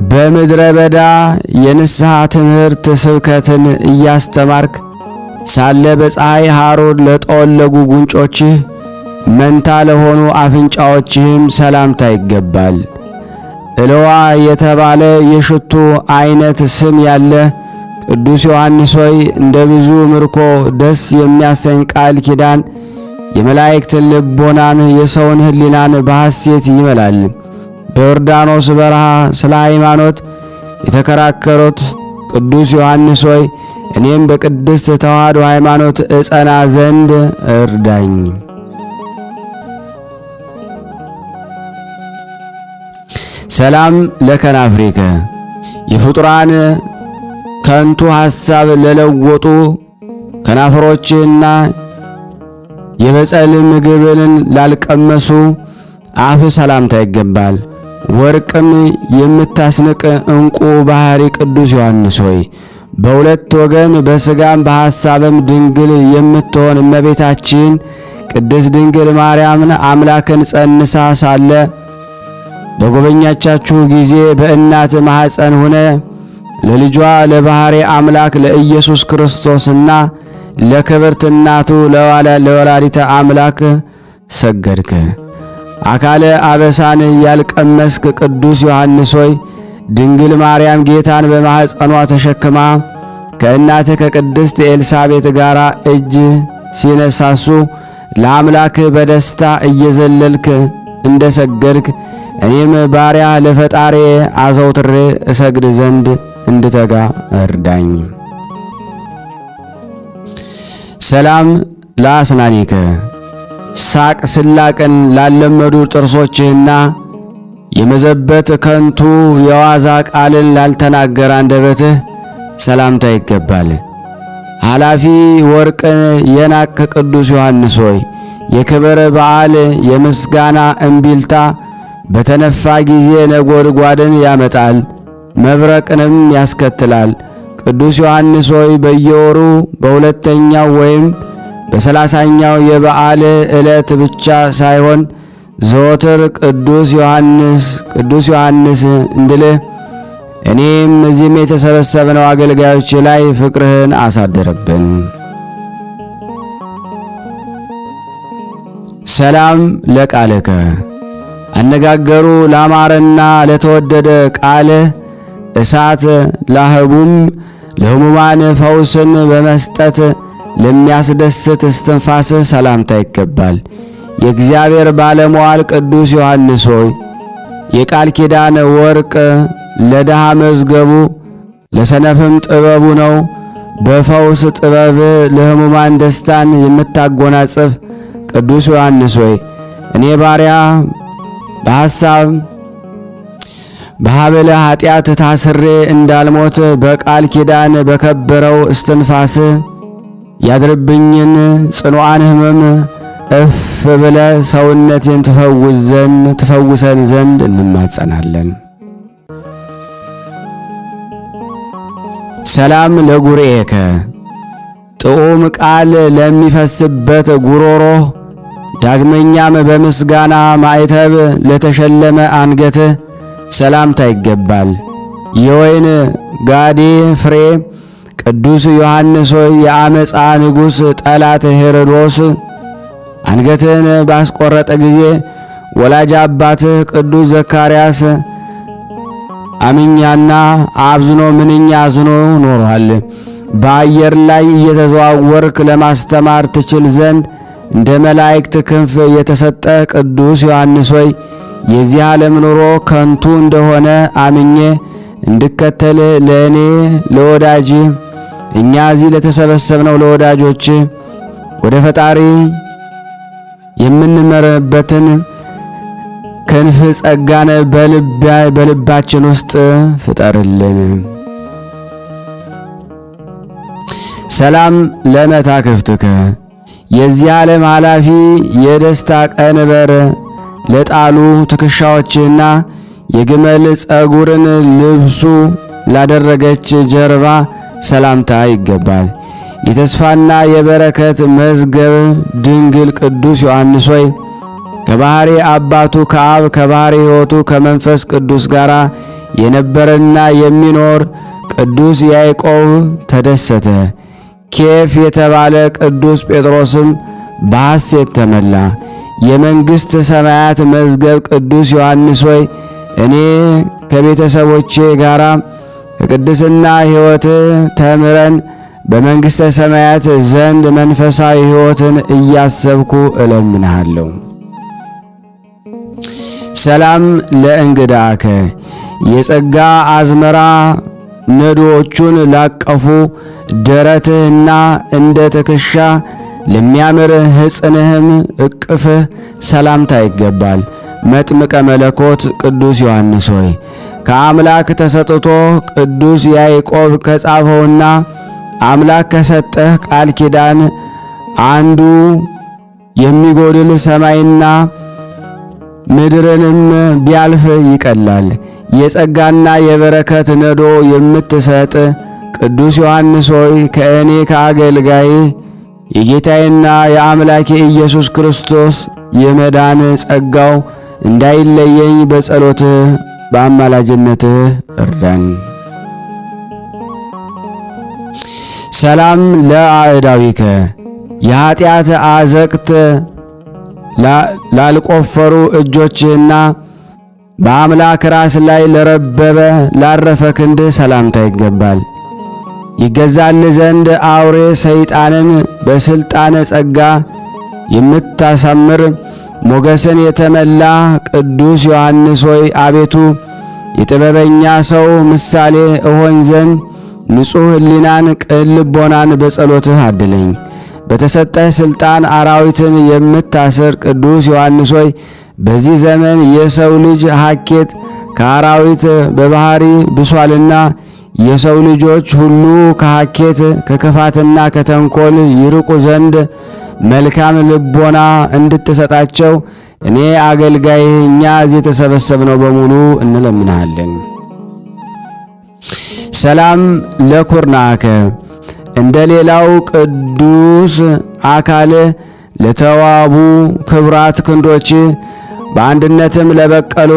በምድረ በዳ የንስሐ ትምህርት ስብከትን እያስተማርክ ሳለ በፀሐይ ሐሩር ለጠወለጉ ጉንጮችህ መንታ ለሆኑ አፍንጫዎችህም ሰላምታ ይገባል። እለዋ የተባለ የሽቱ አይነት ስም ያለ ቅዱስ ዮሐንስ ሆይ እንደ ብዙ ምርኮ ደስ የሚያሰኝ ቃል ኪዳን የመላእክትን ልቦናን የሰውን ሕሊናን በሐሴት ይመላል። በዮርዳኖስ በረሃ ስለ ሃይማኖት የተከራከሩት ቅዱስ ዮሐንስ ሆይ እኔም በቅድስት ተዋሕዶ ሃይማኖት እጸና ዘንድ እርዳኝ። ሰላም ለከናፍሪከ የፍጡራን ከንቱ ሐሳብ ለለወጡ ከናፍሮችና የበጸል ምግብን ላልቀመሱ አፍ ሰላምታ ይገባል። ወርቅም የምታስንቅ ዕንቁ ባህሪ ቅዱስ ዮሐንስ ሆይ በሁለት ወገን በሥጋም በሐሳብም ድንግል የምትሆን እመቤታችን ቅድስት ድንግል ማርያምን አምላክን ጸንሳ ሳለ በጎበኛቻችሁ ጊዜ በእናት ማኅፀን ሆነ ለልጇ ለባሕሪ አምላክ ለኢየሱስ ክርስቶስና ለክብርት እናቱ ለወላዲተ አምላክ ሰገድክ። አካለ አበሳን ያልቀመስክ ቅዱስ ዮሐንስ ሆይ ድንግል ማርያም ጌታን በማኅፀኗ ተሸክማ ከእናት ከቅድስት ኤልሳቤጥ ጋር እጅ ሲነሳሱ ለአምላክ በደስታ እየዘለልክ እንደ ሰገድክ እኔም ባሪያ ለፈጣሪ አዘውትሬ እሰግድ ዘንድ እንድተጋ እርዳኝ። ሰላም ለአስናኒከ ሳቅ ስላቅን ላለመዱ ጥርሶችህና የመዘበት ከንቱ የዋዛ ቃልን ላልተናገረ አንደበትህ ሰላምታ ይገባል። ኃላፊ ወርቅን የናቅ ቅዱስ ዮሐንስ ሆይ የክብር በዓል የምስጋና እምቢልታ በተነፋ ጊዜ ነጎድጓድን ያመጣል፣ መብረቅንም ያስከትላል። ቅዱስ ዮሐንስ ሆይ በየወሩ በሁለተኛው ወይም በ30ኛው የበዓል ዕለት ብቻ ሳይሆን ዘወትር ቅዱስ ዮሐንስ እንድልህ እኔም እዚህም የተሰበሰብነው አገልጋዮች ላይ ፍቅርህን አሳድርብን። ሰላም ለቃልከ አነጋገሩ ላማረና ለተወደደ ቃልህ እሳት ላህቡም ለሕሙማን ፈውስን በመስጠት ለሚያስደስት እስትንፋስህ ሰላምታ ይገባል። የእግዚአብሔር ባለሟል ቅዱስ ዮሐንስ ሆይ የቃል ኪዳን ወርቅ ለድሃ መዝገቡ ለሰነፍም ጥበቡ ነው። በፈውስ ጥበብ ለሕሙማን ደስታን የምታጎናጽፍ ቅዱስ ዮሐንስ ሆይ እኔ ባሪያ በሐሳብ በሀበለ ኃጢአት ታስሬ እንዳልሞት በቃል ኪዳን በከበረው እስትንፋስህ ያድርብኝን ጽኑዓን ሕመም እፍ ብለ ሰውነቴን ትፈውሰን ዘንድ እንማጸናለን። ሰላም ለጉርኤከ ጥዑም ቃል ለሚፈስበት ጉሮሮ ዳግመኛም በምስጋና ማዕተብ ለተሸለመ አንገትህ ሰላምታ ይገባል። የወይን ጋዴ ፍሬ ቅዱስ ዮሐንስ ሆይ የአመፃ ንጉሥ ጠላት ሄሮድስ አንገትህን ባስቆረጠ ጊዜ ወላጅ አባትህ ቅዱስ ዘካርያስ አምኛና አብዝኖ ምንኛ አዝኖ ኖሯል። በአየር ላይ እየተዘዋወርክ ለማስተማር ትችል ዘንድ እንደ መላእክት ክንፍ የተሰጠ ቅዱስ ዮሐንስ ሆይ የዚህ ዓለም ኑሮ ከንቱ እንደሆነ አምኜ እንድከተል ለእኔ ለወዳጅ እኛ እዚህ ለተሰበሰብነው ለወዳጆች ወደ ፈጣሪ የምንመረበትን ክንፍ ጸጋን በልባችን ውስጥ ፍጠርልን። ሰላም ለመታክፍትከ የዚህ ዓለም ኃላፊ የደስታ ቀንበር ለጣሉ ትከሻዎችና የግመል ጸጉርን ልብሱ ላደረገች ጀርባ ሰላምታ ይገባል። የተስፋና የበረከት መዝገብ ድንግል ቅዱስ ዮሐንስ ሆይ ከባሕሪ አባቱ ከአብ ከባሕሪ ሕይወቱ ከመንፈስ ቅዱስ ጋር የነበረና የሚኖር ቅዱስ ያዕቆብ ተደሰተ። ኬፍ የተባለ ቅዱስ ጴጥሮስም በሐሴት ተመላ። የመንግሥት ሰማያት መዝገብ ቅዱስ ዮሐንስ ሆይ እኔ ከቤተሰቦቼ ጋር ከቅድስና ሕይወት ተምረን በመንግሥተ ሰማያት ዘንድ መንፈሳዊ ሕይወትን እያሰብኩ እለምንሃለሁ። ሰላም ለእንግዳከ የጸጋ አዝመራ ነዶዎቹን ላቀፉ ደረትህና እንደ ትከሻ ለሚያምር ሕፅንህም እቅፍህ ሰላምታ ይገባል። መጥምቀ መለኮት ቅዱስ ዮሐንስ ሆይ ከአምላክ ተሰጥቶ ቅዱስ ያዕቆብ ከጻፈውና አምላክ ከሰጠህ ቃል ኪዳን አንዱ የሚጎድል ሰማይና ምድርንም ቢያልፍ ይቀላል። የጸጋና የበረከት ነዶ የምትሰጥ ቅዱስ ዮሐንስ ሆይ ከእኔ ከአገልጋይ የጌታዬና የአምላኬ ኢየሱስ ክርስቶስ የመዳን ጸጋው እንዳይለየኝ በጸሎትህ በአማላጅነትህ እርዳን። ሰላም ለአዕዳዊከ የኀጢአት አዘቅት ላልቆፈሩ እጆችህና በአምላክ ራስ ላይ ለረበበ ላረፈ ክንድህ ሰላምታ ይገባል። ይገዛል ዘንድ አውሬ ሰይጣንን በሥልጣነ ጸጋ የምታሳምር ሞገስን የተመላ ቅዱስ ዮሐንስ ሆይ አቤቱ የጥበበኛ ሰው ምሳሌ እሆን ዘንድ ንጹሕ ሕሊናን ቅን ልቦናን በጸሎትህ አድለኝ። በተሰጠህ ሥልጣን አራዊትን የምታስር ቅዱስ ዮሐንስ ሆይ በዚህ ዘመን የሰው ልጅ ሐኬት ከአራዊት በባህሪ ብሷልና የሰው ልጆች ሁሉ ከሐኬት ከክፋትና ከተንኮል ይርቁ ዘንድ መልካም ልቦና እንድትሰጣቸው እኔ አገልጋይ እኛ እዚህ የተሰበሰብነው በሙሉ እንለምንሃለን። ሰላም ለኩርናከ እንደ ሌላው ቅዱስ አካል ለተዋቡ ክብራት ክንዶች በአንድነትም ለበቀሉ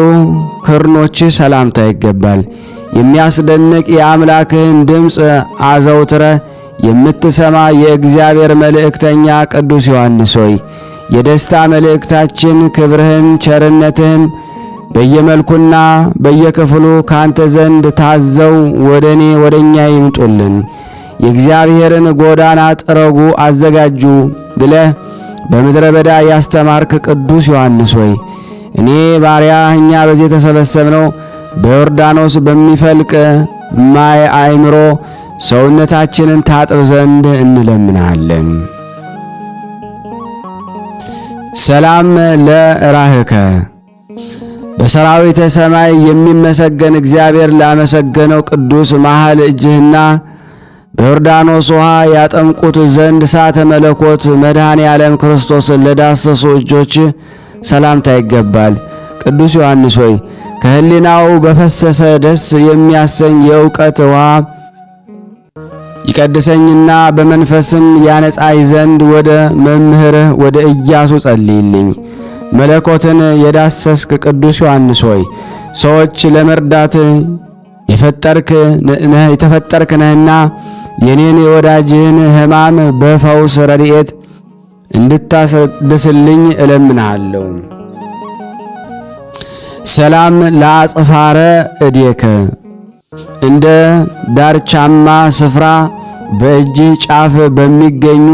ክርኖች ሰላምታ ይገባል። የሚያስደንቅ የአምላክህን ድምፅ አዘውትረ የምትሰማ የእግዚአብሔር መልእክተኛ ቅዱስ ዮሐንስ ሆይ የደስታ መልእክታችን ክብርህን ቸርነትህን በየመልኩና በየክፍሉ ካንተ ዘንድ ታዘው ወደኛ ይምጡልን። የእግዚአብሔርን ጎዳና ጥረጉ አዘጋጁ ብለህ በምድረ በዳ ያስተማርክ ቅዱስ ዮሐንስ ሆይ እኔ ባሪያ እኛ በዚህ የተሰበሰብነው በዮርዳኖስ በሚፈልቅ ማይ አእምሮ ሰውነታችንን ታጥብ ዘንድ እንለምናለን። ሰላም ለራህከ በሰራዊተ ሰማይ የሚመሰገን እግዚአብሔር ላመሰገነው ቅዱስ መሃል እጅህና በዮርዳኖስ ውሃ ያጠምቁት ዘንድ እሳተ መለኮት መድኃኔ ዓለም ክርስቶስን ለዳሰሱ እጆች ሰላምታ ይገባል። ቅዱስ ዮሐንስ ሆይ ከሕሊናው በፈሰሰ ደስ የሚያሰኝ የእውቀት ውሃ ይቀድሰኝና በመንፈስም ያነጻይ ዘንድ ወደ መምህርህ ወደ ኢያሱ ጸልይልኝ። መለኮትን የዳሰስክ ቅዱስ ዮሐንስ ሆይ ሰዎች ለመርዳት የተፈጠርክ ነህና የኔን የወዳጅህን ሕማም በፈውስ ረድኤት እንድታስደስልኝ እለምንሃለሁ። ሰላም ለአጽፋረ እዴከ እንደ ዳርቻማ ስፍራ በእጅ ጫፍ በሚገኙ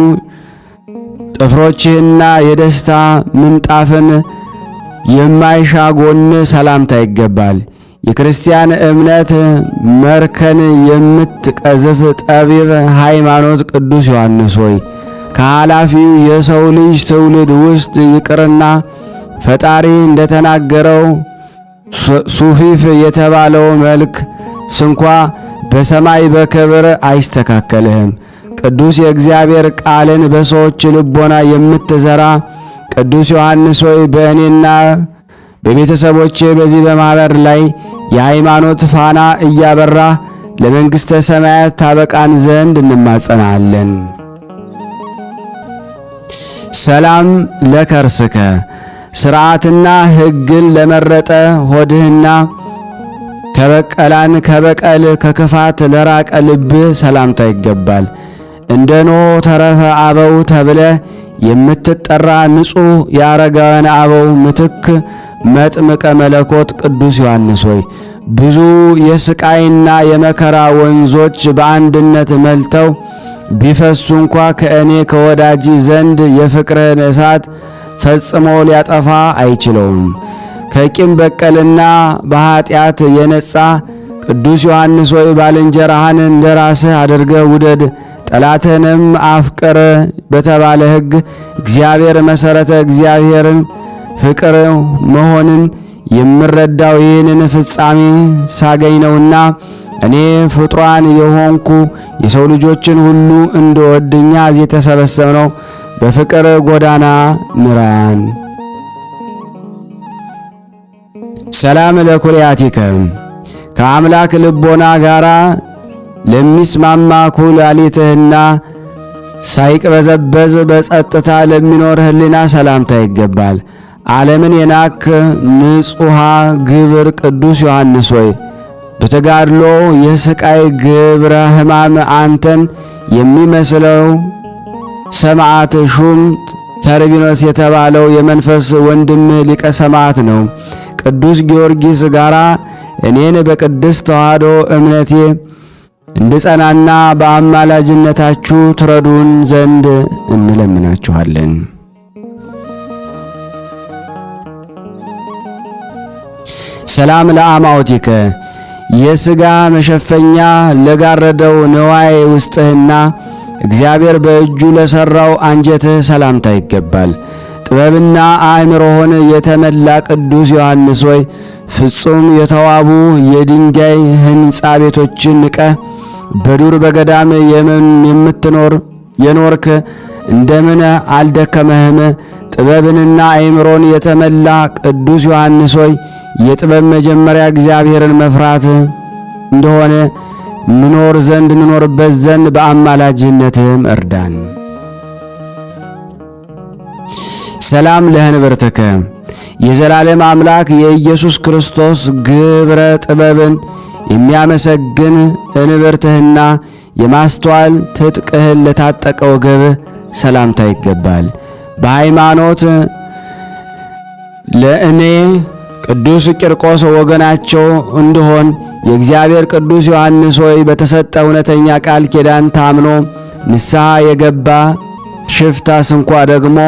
ጥፍሮችህና የደስታ ምንጣፍን የማይሻ ጎን ሰላምታ ይገባል። የክርስቲያን እምነት መርከን የምትቀዝፍ ጠቢብ ሃይማኖት ቅዱስ ዮሐንስ ሆይ ከኃላፊው የሰው ልጅ ትውልድ ውስጥ ይቅርና ፈጣሪ እንደተናገረው ሱፊፍ የተባለው መልክ ስንኳ በሰማይ በክብር አይስተካከልህም። ቅዱስ የእግዚአብሔር ቃልን በሰዎች ልቦና የምትዘራ ቅዱስ ዮሐንስ ሆይ በእኔና በቤተሰቦቼ በዚህ በማኅበር ላይ የሃይማኖት ፋና እያበራ ለመንግሥተ ሰማያት ታበቃን ዘንድ እንማጸናለን። ሰላም ለከርስከ ሥርዓትና ሕግን ለመረጠ ሆድህና ከበቀል ከክፋት ለራቀ ልብህ ሰላምታ ይገባል። እንደ ኖኅ ተረፈ አበው ተብለ የምትጠራ ንጹሕ የአረጋውያን አበው ምትክ መጥምቀ መለኮት ቅዱስ ዮሐንስ ሆይ ብዙ የስቃይና የመከራ ወንዞች በአንድነት መልተው ቢፈሱ እንኳ ከእኔ ከወዳጅ ዘንድ የፍቅርን እሳት ፈጽሞ ሊያጠፋ አይችለውም። ከቂም በቀልና በኃጢአት የነጻ ቅዱስ ዮሐንስ ሆይ ባልንጀራህን እንደ ራስህ አድርገህ ውደድ፣ ጠላትህንም አፍቅር በተባለ ሕግ እግዚአብሔር መሠረተ እግዚአብሔርን ፍቅር መሆንን የምረዳው ይህንን ፍጻሜ ሳገኝ ነውና እኔ ፍጡራን የሆንኩ የሰው ልጆችን ሁሉ እንድወድ እኛ እዚህ የተሰበሰብነው በፍቅር ጎዳና ምራን። ሰላም ለኩልያቲከ ከአምላክ ልቦና ጋራ ለሚስማማ ኩላሊትህና ሳይቅበዘበዝ በጸጥታ ለሚኖር ህሊና ሰላምታ ይገባል። ዓለምን የናክ ንጹሐ ግብር ቅዱስ ዮሐንስ ሆይ በተጋድሎ የስቃይ ግብረ ሕማም አንተን የሚመስለው ሰማዕት ሹም ተርቢኖስ የተባለው የመንፈስ ወንድም ሊቀ ሰማዕት ነው። ቅዱስ ጊዮርጊስ ጋራ እኔን በቅድስት ተዋሕዶ እምነቴ እንድጸናና በአማላጅነታችሁ ትረዱን ዘንድ እንለምናችኋለን። ሰላም ለአማውቲከ የሥጋ መሸፈኛ ለጋረደው ንዋይ ውስጥህና እግዚአብሔር በእጁ ለሠራው አንጀትህ ሰላምታ ይገባል። ጥበብና አእምሮህን የተመላ ቅዱስ ዮሐንስ ሆይ ፍጹም የተዋቡ የድንጋይ ሕንጻ ቤቶችን ንቀህ በዱር በገዳም የምትኖር የኖርክ እንደምን አልደከመህም? ጥበብንና አእምሮን የተመላ ቅዱስ ዮሐንስ ሆይ የጥበብ መጀመሪያ እግዚአብሔርን መፍራት እንደሆነ እንኖርበት ዘንድ በአማላጅነትህም እርዳን። ሰላም ለህንብርትከ የዘላለም አምላክ የኢየሱስ ክርስቶስ ግብረ ጥበብን የሚያመሰግን እንብርትህና የማስተዋል ትጥቅህን ለታጠቀ ወገብህ ሰላምታ ይገባል። በሃይማኖት ለእኔ ቅዱስ ቂርቆስ ወገናቸው እንድሆን የእግዚአብሔር ቅዱስ ዮሐንስ ሆይ በተሰጠ እውነተኛ ቃል ኪዳን ታምኖ ንስሐ የገባ ሽፍታ ስንኳ ደግሞ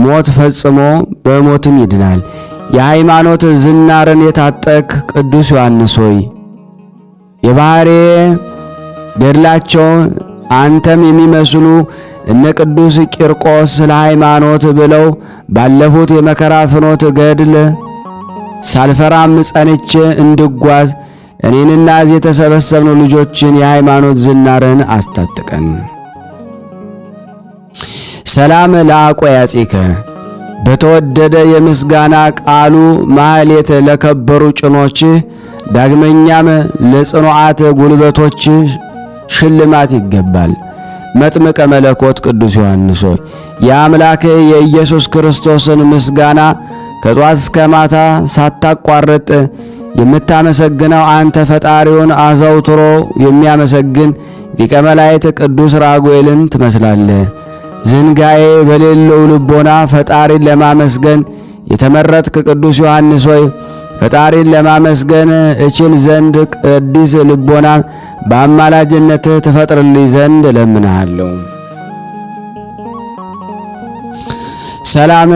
ሞት ፈጽሞ በሞትም ይድናል። የሃይማኖት ዝናርን የታጠቅ ቅዱስ ዮሐንስ ሆይ የባሕሬ ገድላቸው አንተም የሚመስሉ እነ ቅዱስ ቂርቆስ ስለ ሃይማኖት ብለው ባለፉት የመከራ ፍኖት ገድል ሳልፈራም ጸንቼ እንድጓዝ እኔንና እዚህ የተሰበሰብነው ልጆችን የሃይማኖት ዝናርን አስታጥቀን። ሰላም ለአቆያጺከ በተወደደ የምስጋና ቃሉ ማህሌት ለከበሩ ጭኖችህ ዳግመኛም ለጽኑዓት ጉልበቶች ሽልማት ይገባል። መጥምቀ መለኮት ቅዱስ ዮሐንስ ሆይ የአምላክ የኢየሱስ ክርስቶስን ምስጋና ከጧት እስከ ማታ ሳታቋርጥ የምታመሰግነው አንተ ፈጣሪውን አዘውትሮ የሚያመሰግን ሊቀ መላእክት ቅዱስ ራጉኤልን ትመስላለህ። ዝንጋዬ በሌለው ልቦና ፈጣሪን ለማመስገን የተመረጥክ ቅዱስ ዮሐንስ ሆይ ፈጣሪን ለማመስገን እችል ዘንድ ቅዱስ ልቦናን በአማላጅነትህ ትፈጥርልኝ ዘንድ እለምንሃለሁ። ሰላም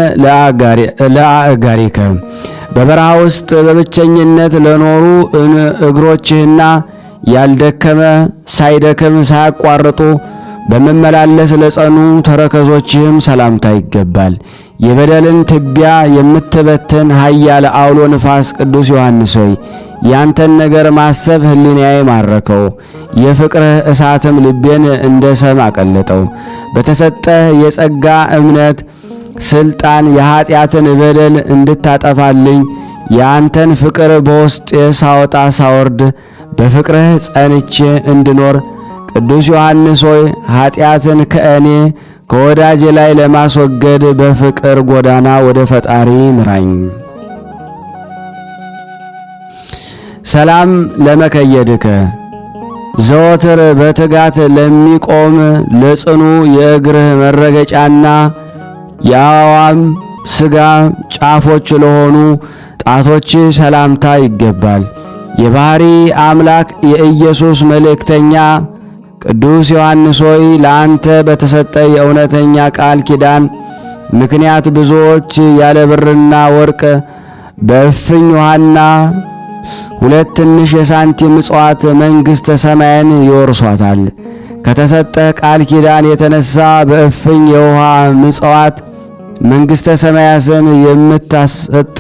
ለአጋሪከ በበረሃ ውስጥ በብቸኝነት ለኖሩ እግሮችህና ያልደከመ ሳይደክም ሳያቋርጡ በመመላለስ ለጸኑ ተረከዞችህም ሰላምታ ይገባል። የበደልን ትቢያ የምትበትን ኃያል አውሎ ንፋስ ቅዱስ ዮሐንስ ሆይ ያንተን ነገር ማሰብ ሕሊናዬ ማረከው፣ የፍቅርህ እሳትም ልቤን እንደ ሰም አቀለጠው። በተሰጠህ የጸጋ እምነት ስልጣን የኀጢአትን በደል እንድታጠፋልኝ የአንተን ፍቅር በውስጤ ሳወጣ ሳወርድ በፍቅርህ ጸንቼ እንድኖር ቅዱስ ዮሐንስ ሆይ ኀጢአትን ከእኔ ከወዳጄ ላይ ለማስወገድ በፍቅር ጎዳና ወደ ፈጣሪ ምራኝ። ሰላም ለመከየድከ ዘወትር በትጋት ለሚቆም ለጽኑ የእግርህ መረገጫና የአዋም ሥጋ ጫፎች ለሆኑ ጣቶች ሰላምታ ይገባል። የባሕሪ አምላክ የኢየሱስ መልእክተኛ ቅዱስ ዮሐንስ ሆይ ለአንተ በተሰጠ የእውነተኛ ቃል ኪዳን ምክንያት ብዙዎች ያለ ብርና ወርቅ በእፍኝ ውሃና 2 ትንሽ የሳንቲም ምጽዋት መንግሥተ ሰማይን ይወርሷታል። ከተሰጠ ቃል ኪዳን የተነሳ በእፍኝ የውሃ ምጽዋት መንግሥተ ሰማያትን የምታሰጥ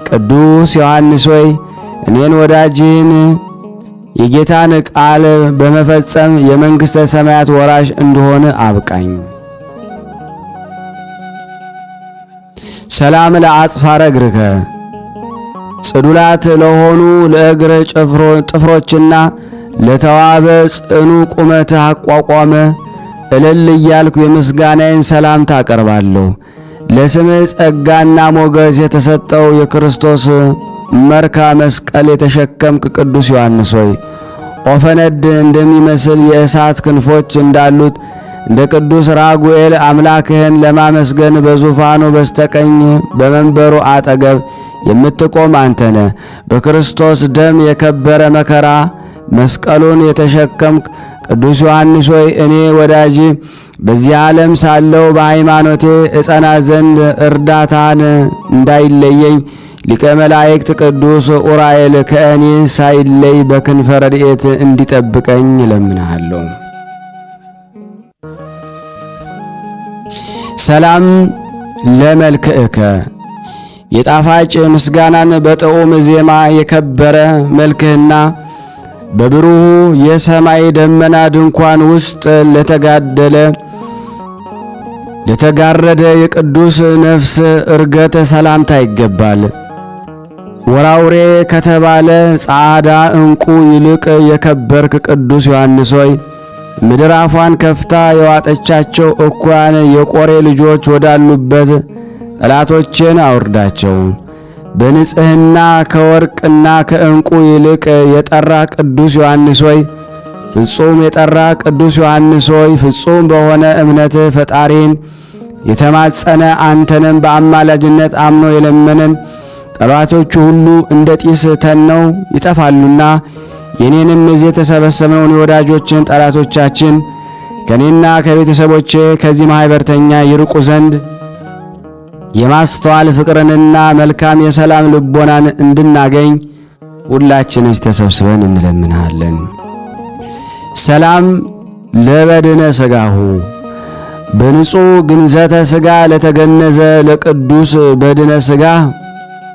ቅዱስ ዮሐንስ ሆይ እኔን ወዳጅህን የጌታን ቃል በመፈጸም የመንግሥተ ሰማያት ወራሽ እንደሆነ አብቃኝ። ሰላም ለአጽፋረ እግርከ ጽዱላት ለሆኑ ለእግር ጥፍሮችና ለተዋበ ጽኑ ቁመት አቋቋመ እልል እያልኩ የምስጋናዬን ሰላምታ አቀርባለሁ። ለስምህ ጸጋና ሞገስ የተሰጠው የክርስቶስ መርካ መስቀል የተሸከምክ ቅዱስ ዮሐንስ ሆይ ኦፈነድ እንደሚመስል የእሳት ክንፎች እንዳሉት እንደ ቅዱስ ራጉኤል አምላክህን ለማመስገን በዙፋኑ በስተቀኝ በመንበሩ አጠገብ የምትቆም አንተነ በክርስቶስ ደም የከበረ መከራ መስቀሉን የተሸከምክ ቅዱስ ዮሐንስ ሆይ እኔ ወዳጅ በዚህ ዓለም ሳለው በሃይማኖቴ እጸና ዘንድ እርዳታን እንዳይለየኝ ሊቀ መላእክት ቅዱስ ኡራኤል ከእኔ ሳይለይ በክንፈ ረድኤት እንዲጠብቀኝ እለምንሃለሁ። ሰላም ለመልክዕከ የጣፋጭ ምስጋናን በጥዑም ዜማ የከበረ መልክህና በብሩህ የሰማይ ደመና ድንኳን ውስጥ ለተጋረደ የቅዱስ ነፍስ እርገት ሰላምታ ይገባል። ወራውሬ ከተባለ ጻዕዳ ዕንቁ ይልቅ የከበርክ ቅዱስ ዮሐንስ ሆይ ምድር አፏን ከፍታ የዋጠቻቸው እኩያን የቆሬ ልጆች ወዳሉበት ጠላቶችን አውርዳቸው። በንጽሕና ከወርቅና ከዕንቁ ይልቅ የጠራ ቅዱስ ዮሐንስ ሆይ ፍጹም የጠራ ቅዱስ ዮሐንስ ሆይ ፍጹም በሆነ እምነት ፈጣሪን የተማጸነ አንተንም በአማላጅነት አምኖ የለመነን ጠላቶቹ ሁሉ እንደ ጢስ ተነው ይጠፋሉና የኔንም እዚህ የተሰበሰብነውን የወዳጆችን ጠላቶቻችን ከኔና ከቤተሰቦቼ ከዚህ ማኅበርተኛ ይርቁ ዘንድ የማስተዋል ፍቅርንና መልካም የሰላም ልቦናን እንድናገኝ ሁላችንስ ተሰብስበን እንለምናለን። ሰላም ለበድነ ሥጋሁ በንጹሕ ግንዘተ ሥጋ ለተገነዘ ለቅዱስ በድነ ሥጋ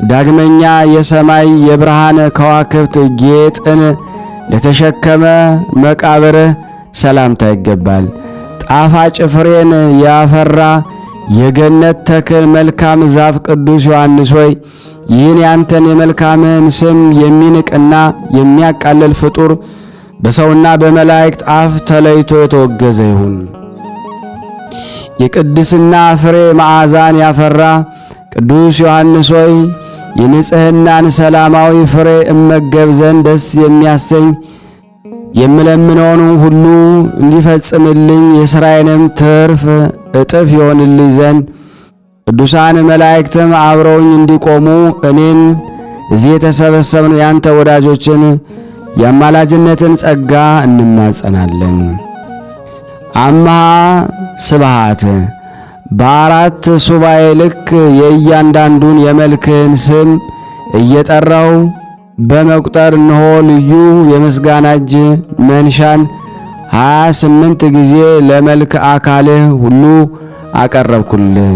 ዳግመኛ የሰማይ የብርሃን ከዋክብት ጌጥን ለተሸከመ መቃብርህ ሰላምታ ይገባል። ጣፋጭ ፍሬን ያፈራ የገነት ተክል መልካም ዛፍ ቅዱስ ዮሐንስ ሆይ ይህን ያንተን የመልካምን ስም የሚንቅና የሚያቃልል ፍጡር በሰውና በመላእክት አፍ ተለይቶ የተወገዘ ይሁን። የቅድስና ፍሬ መዓዛን ያፈራ ቅዱስ ዮሐንስ ሆይ የንጽሕናን ሰላማዊ ፍሬ እመገብ ዘንድ ደስ የሚያሰኝ የምለምነውን ሁሉ እንዲፈጽምልኝ የሥራዬንም ትርፍ እጥፍ ይሆንልኝ ዘንድ ቅዱሳን መላእክትም አብረውኝ እንዲቆሙ እኔን እዚህ የተሰበሰብነው ያንተ ወዳጆችን የአማላጅነትን ጸጋ እንማጸናለን። አምሃ ስብሃት በአራት ሱባኤ ልክ የእያንዳንዱን የመልክህን ስም እየጠራው በመቁጠር እንሆ ልዩ የምስጋና እጅ መንሻን 28 ጊዜ ለመልክ አካልህ ሁሉ አቀረብኩልህ።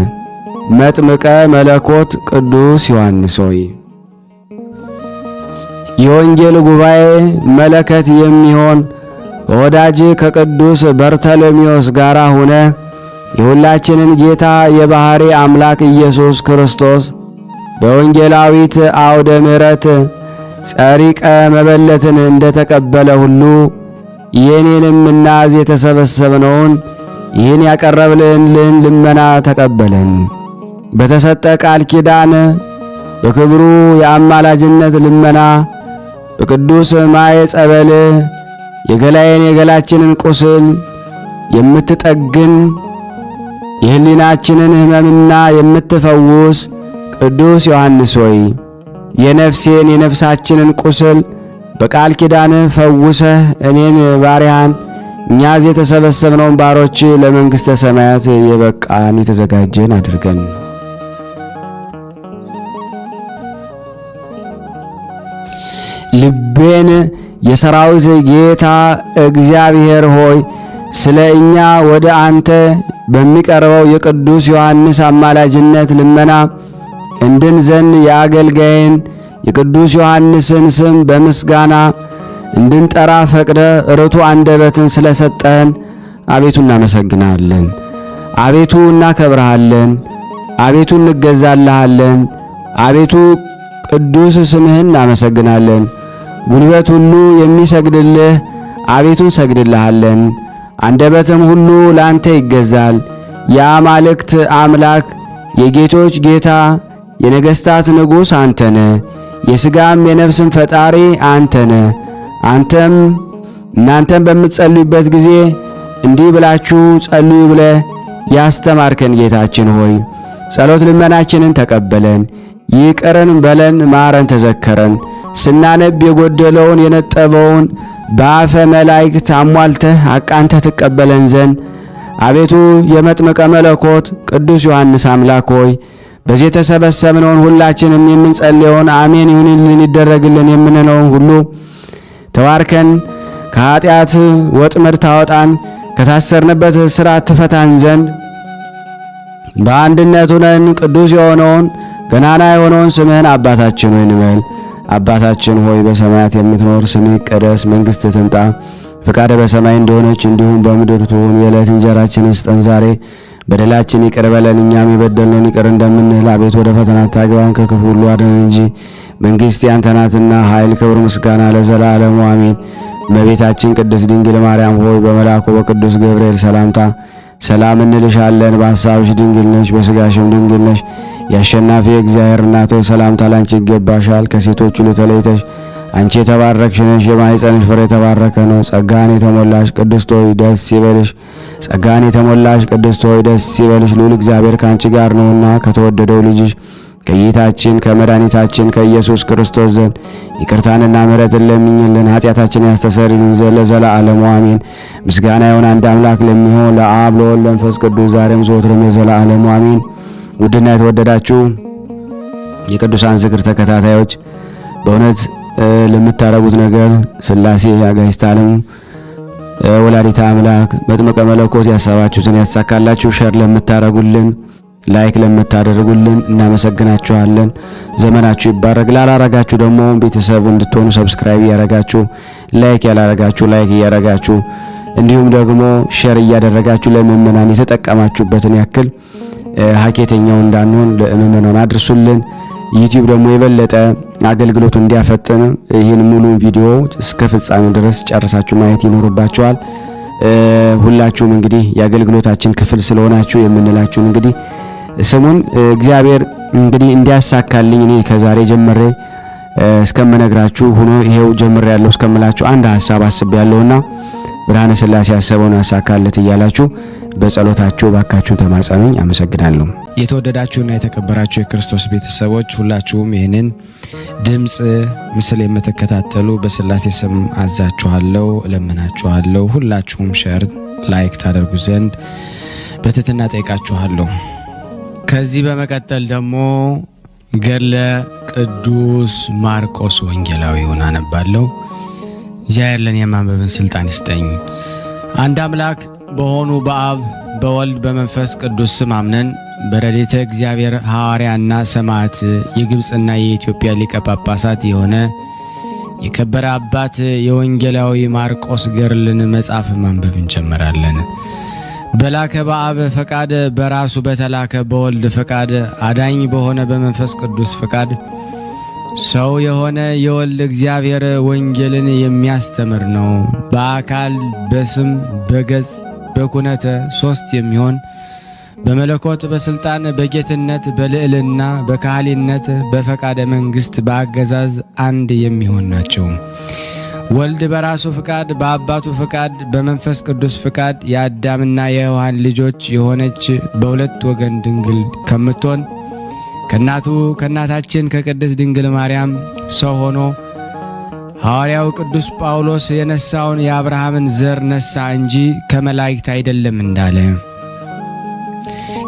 መጥምቀ መለኮት ቅዱስ ዮሐንስ ሆይ የወንጌል ጉባኤ መለከት የሚሆን ከወዳጅ ከቅዱስ በርተሎሜዎስ ጋር ሆነ የሁላችንን ጌታ የባሕሪ አምላክ ኢየሱስ ክርስቶስ በወንጌላዊት አውደ ምሕረት ጸሪቀ መበለትን እንደተቀበለ ሁሉ የኔንም እናዝ የተሰበሰብነውን ይህን ያቀረብልህን ልመና ተቀበለን። በተሰጠ ቃል ኪዳን በክብሩ የአማላጅነት ልመና በቅዱስ ማየ ጸበል የገላችንን ቁስል የምትጠግን የህሊናችንን ሕመምና የምትፈውስ ቅዱስ ዮሐንስ ሆይ የነፍሳችንን ቁስል በቃል ኪዳን ፈውሰህ እኔን ባሪያን እኛዝ የተሰበሰብነውን ባሮች ለመንግሥተ ሰማያት የበቃን የተዘጋጀን አድርገን። ልቤን የሰራዊት ጌታ እግዚአብሔር ሆይ ስለ እኛ ወደ አንተ በሚቀርበው የቅዱስ ዮሐንስ አማላጅነት ልመና እንድን ዘንድ የአገልጋይን የቅዱስ ዮሐንስን ስም በምስጋና እንድንጠራ ፈቅደ ርቱ አንደበትን ስለሰጠን አቤቱ እናመሰግናለን። አቤቱ እናከብርሃለን። አቤቱ እንገዛልሃለን። አቤቱ ቅዱስ ስምህን እናመሰግናለን። ጉልበት ሁሉ የሚሰግድልህ አቤቱ እንሰግድልሃለን። አንደበትም ሁሉ ላንተ ይገዛል። የአማልክት አምላክ የጌቶች ጌታ የነገሥታት ንጉሥ አንተነ፣ የሥጋም የነፍስም ፈጣሪ አንተነ። እናንተም በምትጸልዩበት ጊዜ እንዲህ ብላችሁ ጸልዩ ብለህ ያስተማርከን ጌታችን ሆይ ጸሎት ልመናችንን ተቀበለን። ይቅርን በለን፣ ማረን፣ ተዘከረን። ስናነብ የጎደለውን የነጠበውን በአፈ መላእክት አሟልተህ አቃንተህ ትቀበለን ዘንድ አቤቱ የመጥምቀ መለኮት ቅዱስ ዮሐንስ አምላክ ሆይ በዚህ የተሰበሰብነውን ሁላችንም የምንጸልየውን አሜን ይሁንልን ይደረግልን የምንለውን ሁሉ ተዋርከን ከኃጢአት ወጥመድ ታወጣን ከታሰርንበት እስራት ትፈታን ዘንድ በአንድነት ሆነን ቅዱስ የሆነውን ገናና የሆነውን ስምህን አባታችን ሆይ እንበል። አባታችን ሆይ በሰማያት የምትኖር ስምህ ይቀደስ፣ መንግሥትህ ትምጣ፣ ፈቃድህ በሰማይ እንደሆነች እንዲሁም በምድር ትሁን። የዕለት እንጀራችንን ስጠን ዛሬ፣ በደላችን ይቅር በለን እኛም የበደልነውን ይቅር እንደምንል፣ አቤቱ ወደ ፈተና አታግባን ከክፉ ሁሉ አድነን እንጂ መንግሥት ያንተ ናትና ኃይል፣ ክብር፣ ምስጋና ለዘላለሙ አሜን። እመቤታችን ቅድስት ድንግል ማርያም ሆይ በመልአኩ በቅዱስ ገብርኤል ሰላምታ ሰላም እንልሻለን። በሐሳብሽ ድንግል ነሽ፣ በሥጋሽም ድንግል ነሽ። የአሸናፊ እግዚአብሔር እናት ሆይ ሰላምታ ላንቺ ይገባሻል። ከሴቶች ሁሉ ተለይተሽ አንቺ የተባረክሽ ነሽ፣ የማኅፀንሽ ፍሬ የተባረከ ነው። ጸጋን የተሞላሽ ቅድስት ሆይ ደስ ይበልሽ። ጸጋን የተሞላሽ ቅድስት ሆይ ደስ ይበልሽ፣ ልዑል እግዚአብሔር ከአንቺ ጋር ነውና ከተወደደው ልጅሽ ከጌታችን ከመድኃኒታችን ከኢየሱስ ክርስቶስ ዘንድ ይቅርታንና ምሕረትን ለምኝልን ኃጢአታችንን ያስተሰርይልን ዘንድ ለዘላለሙ አሜን። ምስጋና ይሁን አንድ አምላክ ለሚሆን ለአብ ለወልድ ለመንፈስ ቅዱስ ዛሬም ዘወትርም ለዘላለሙ አሜን። ውድና የተወደዳችሁ የቅዱሳን ዝክር ተከታታዮች በእውነት ለምታረጉት ነገር ሥላሴ አጋዕዝተ ዓለም ወላዲተ አምላክ መጥምቀ መለኮት ያሰባችሁትን ያሳካላችሁ። ሸር ለምታረጉልን ላይክ ለምታደርጉልን እናመሰግናችኋለን። ዘመናችሁ ይባረክ። ላላረጋችሁ ደግሞ ቤተሰብ እንድትሆኑ ሰብስክራይብ ያረጋችሁ፣ ላይክ ያላረጋችሁ ላይክ ያረጋችሁ፣ እንዲሁም ደግሞ ሼር እያደረጋችሁ ለምእመናን የተጠቀማችሁበትን ያክል ሀኬተኛው እንዳንሆን ለምእመናን አድርሱልን። ዩቲዩብ ደግሞ የበለጠ አገልግሎቱ እንዲያፈጥን ይህን ሙሉ ቪዲዮ እስከ ፍጻሜው ድረስ ጨርሳችሁ ማየት ይኖርባችኋል። ሁላችሁም እንግዲህ የአገልግሎታችን ክፍል ስለሆናችሁ የምንላችሁ እንግዲህ ስሙን እግዚአብሔር እንግዲህ እንዲያሳካልኝ እኔ ከዛሬ ጀምሬ እስከምነግራችሁ ሆኖ ይሄው ጀምሬ ያለው እስከምላችሁ አንድ ሐሳብ አስቤያለሁና ብርሃነ ሥላሴ ያሰበውን ያሳካለት እያላችሁ በጸሎታችሁ ባካችሁ ተማጸኑኝ። አመሰግናለሁ። የተወደዳችሁና የተከበራችሁ የክርስቶስ ቤተሰቦች ሁላችሁም ይህንን ድምጽ ምስል የምትከታተሉ በሥላሴ ስም አዛችኋለሁ፣ እለምናችኋለሁ። ሁላችሁም ሼር ላይክ ታደርጉ ዘንድ በትህትና ጠይቃችኋለሁ። ከዚህ በመቀጠል ደግሞ ገድለ ቅዱስ ማርቆስ ወንጌላዊውን አነባለሁ። እግዚአብሔር ለኔ የማንበብን ስልጣን ይስጠኝ። አንድ አምላክ በሆኑ በአብ በወልድ በመንፈስ ቅዱስ ስም አምነን በረድኤተ እግዚአብሔር ሐዋርያና ሰማዕት የግብጽና የኢትዮጵያ ሊቀ ጳጳሳት የሆነ የከበረ አባት የወንጌላዊ ማርቆስ ገድልን መጽሐፍ ማንበብ እንጀምራለን። በላከ በአብ ፈቃድ በራሱ በተላከ በወልድ ፈቃድ አዳኝ በሆነ በመንፈስ ቅዱስ ፈቃድ ሰው የሆነ የወልድ እግዚአብሔር ወንጌልን የሚያስተምር ነው። በአካል በስም በገጽ በኩነተ ሶስት የሚሆን በመለኮት በስልጣን በጌትነት በልዕልና በካህሊነት በፈቃደ መንግስት በአገዛዝ አንድ የሚሆን ናቸው። ወልድ በራሱ ፍቃድ በአባቱ ፍቃድ በመንፈስ ቅዱስ ፍቃድ የአዳምና የሔዋን ልጆች የሆነች በሁለት ወገን ድንግል ከምትሆን ከእናታችን ከቅድስት ድንግል ማርያም ሰው ሆኖ ሐዋርያው ቅዱስ ጳውሎስ የነሳውን የአብርሃምን ዘር ነሳ እንጂ ከመላእክት አይደለም እንዳለ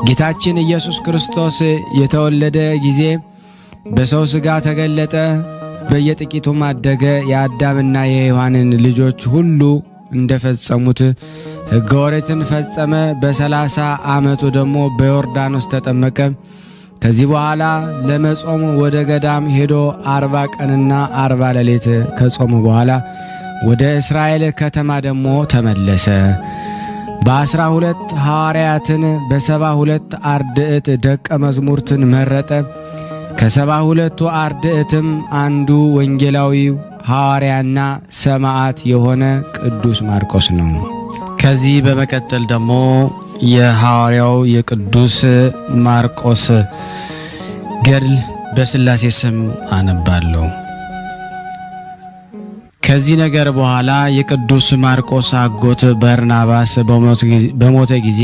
ጌታችን ኢየሱስ ክርስቶስ የተወለደ ጊዜ በሰው ሥጋ ተገለጠ። በየጥቂቱም አደገ። የአዳምና የሔዋንን ልጆች ሁሉ እንደፈጸሙት ሕገ ኦሪትን ፈጸመ። በ30 ዓመቱ ደግሞ በዮርዳኖስ ተጠመቀ። ከዚህ በኋላ ለመጾም ወደ ገዳም ሄዶ 40 ቀንና 40 ሌሊት ከጾሙ በኋላ ወደ እስራኤል ከተማ ደግሞ ተመለሰ። በ12 ሐዋርያትን በ72 አርድእት ደቀ መዝሙርትን መረጠ። ከ72ቱ አርድእትም አንዱ ወንጌላዊ ሐዋርያና ሰማዕት የሆነ ቅዱስ ማርቆስ ነው። ከዚህ በመቀጠል ደግሞ የሐዋርያው የቅዱስ ማርቆስ ገድል በሥላሴ ስም አነባለሁ። ከዚህ ነገር በኋላ የቅዱስ ማርቆስ አጎት በርናባስ በሞተ ጊዜ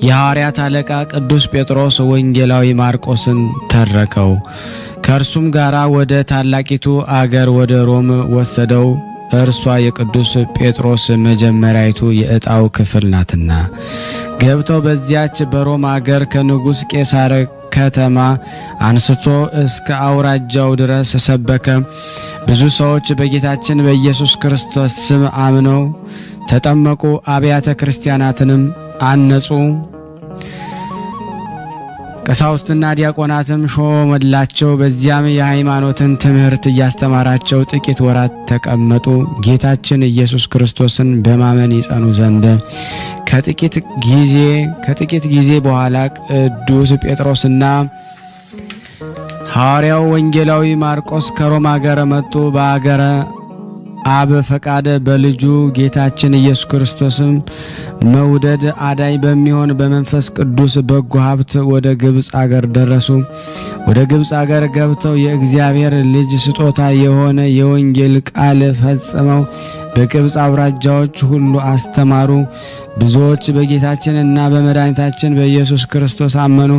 የሐዋርያት አለቃ ቅዱስ ጴጥሮስ ወንጌላዊ ማርቆስን ተረከው። ከእርሱም ጋር ወደ ታላቂቱ አገር ወደ ሮም ወሰደው። እርሷ የቅዱስ ጴጥሮስ መጀመሪያይቱ የዕጣው ክፍል ናትና። ገብተው በዚያች በሮም አገር ከንጉሥ ቄሳር ከተማ አንስቶ እስከ አውራጃው ድረስ ሰበከ። ብዙ ሰዎች በጌታችን በኢየሱስ ክርስቶስ ስም አምነው ተጠመቁ። አብያተ ክርስቲያናትንም አነጹ። ቀሳውስትና ዲያቆናትም ሾመላቸው። በዚያም የሃይማኖትን ትምህርት እያስተማራቸው ጥቂት ወራት ተቀመጡ። ጌታችን ኢየሱስ ክርስቶስን በማመን ይጸኑ ዘንድ ከጥቂት ጊዜ በኋላ ቅዱስ ጴጥሮስና ሐዋርያው ወንጌላዊ ማርቆስ ከሮማ አገር መጡ። በአገረ አብ ፈቃደ በልጁ ጌታችን ኢየሱስ ክርስቶስም መውደድ አዳኝ በሚሆን በመንፈስ ቅዱስ በጎ ሀብት ወደ ግብጽ አገር ደረሱ። ወደ ግብጽ አገር ገብተው የእግዚአብሔር ልጅ ስጦታ የሆነ የወንጌል ቃል ፈጽመው በግብጽ አውራጃዎች ሁሉ አስተማሩ። ብዙዎች በጌታችን እና በመድኃኒታችን በኢየሱስ ክርስቶስ አመኑ።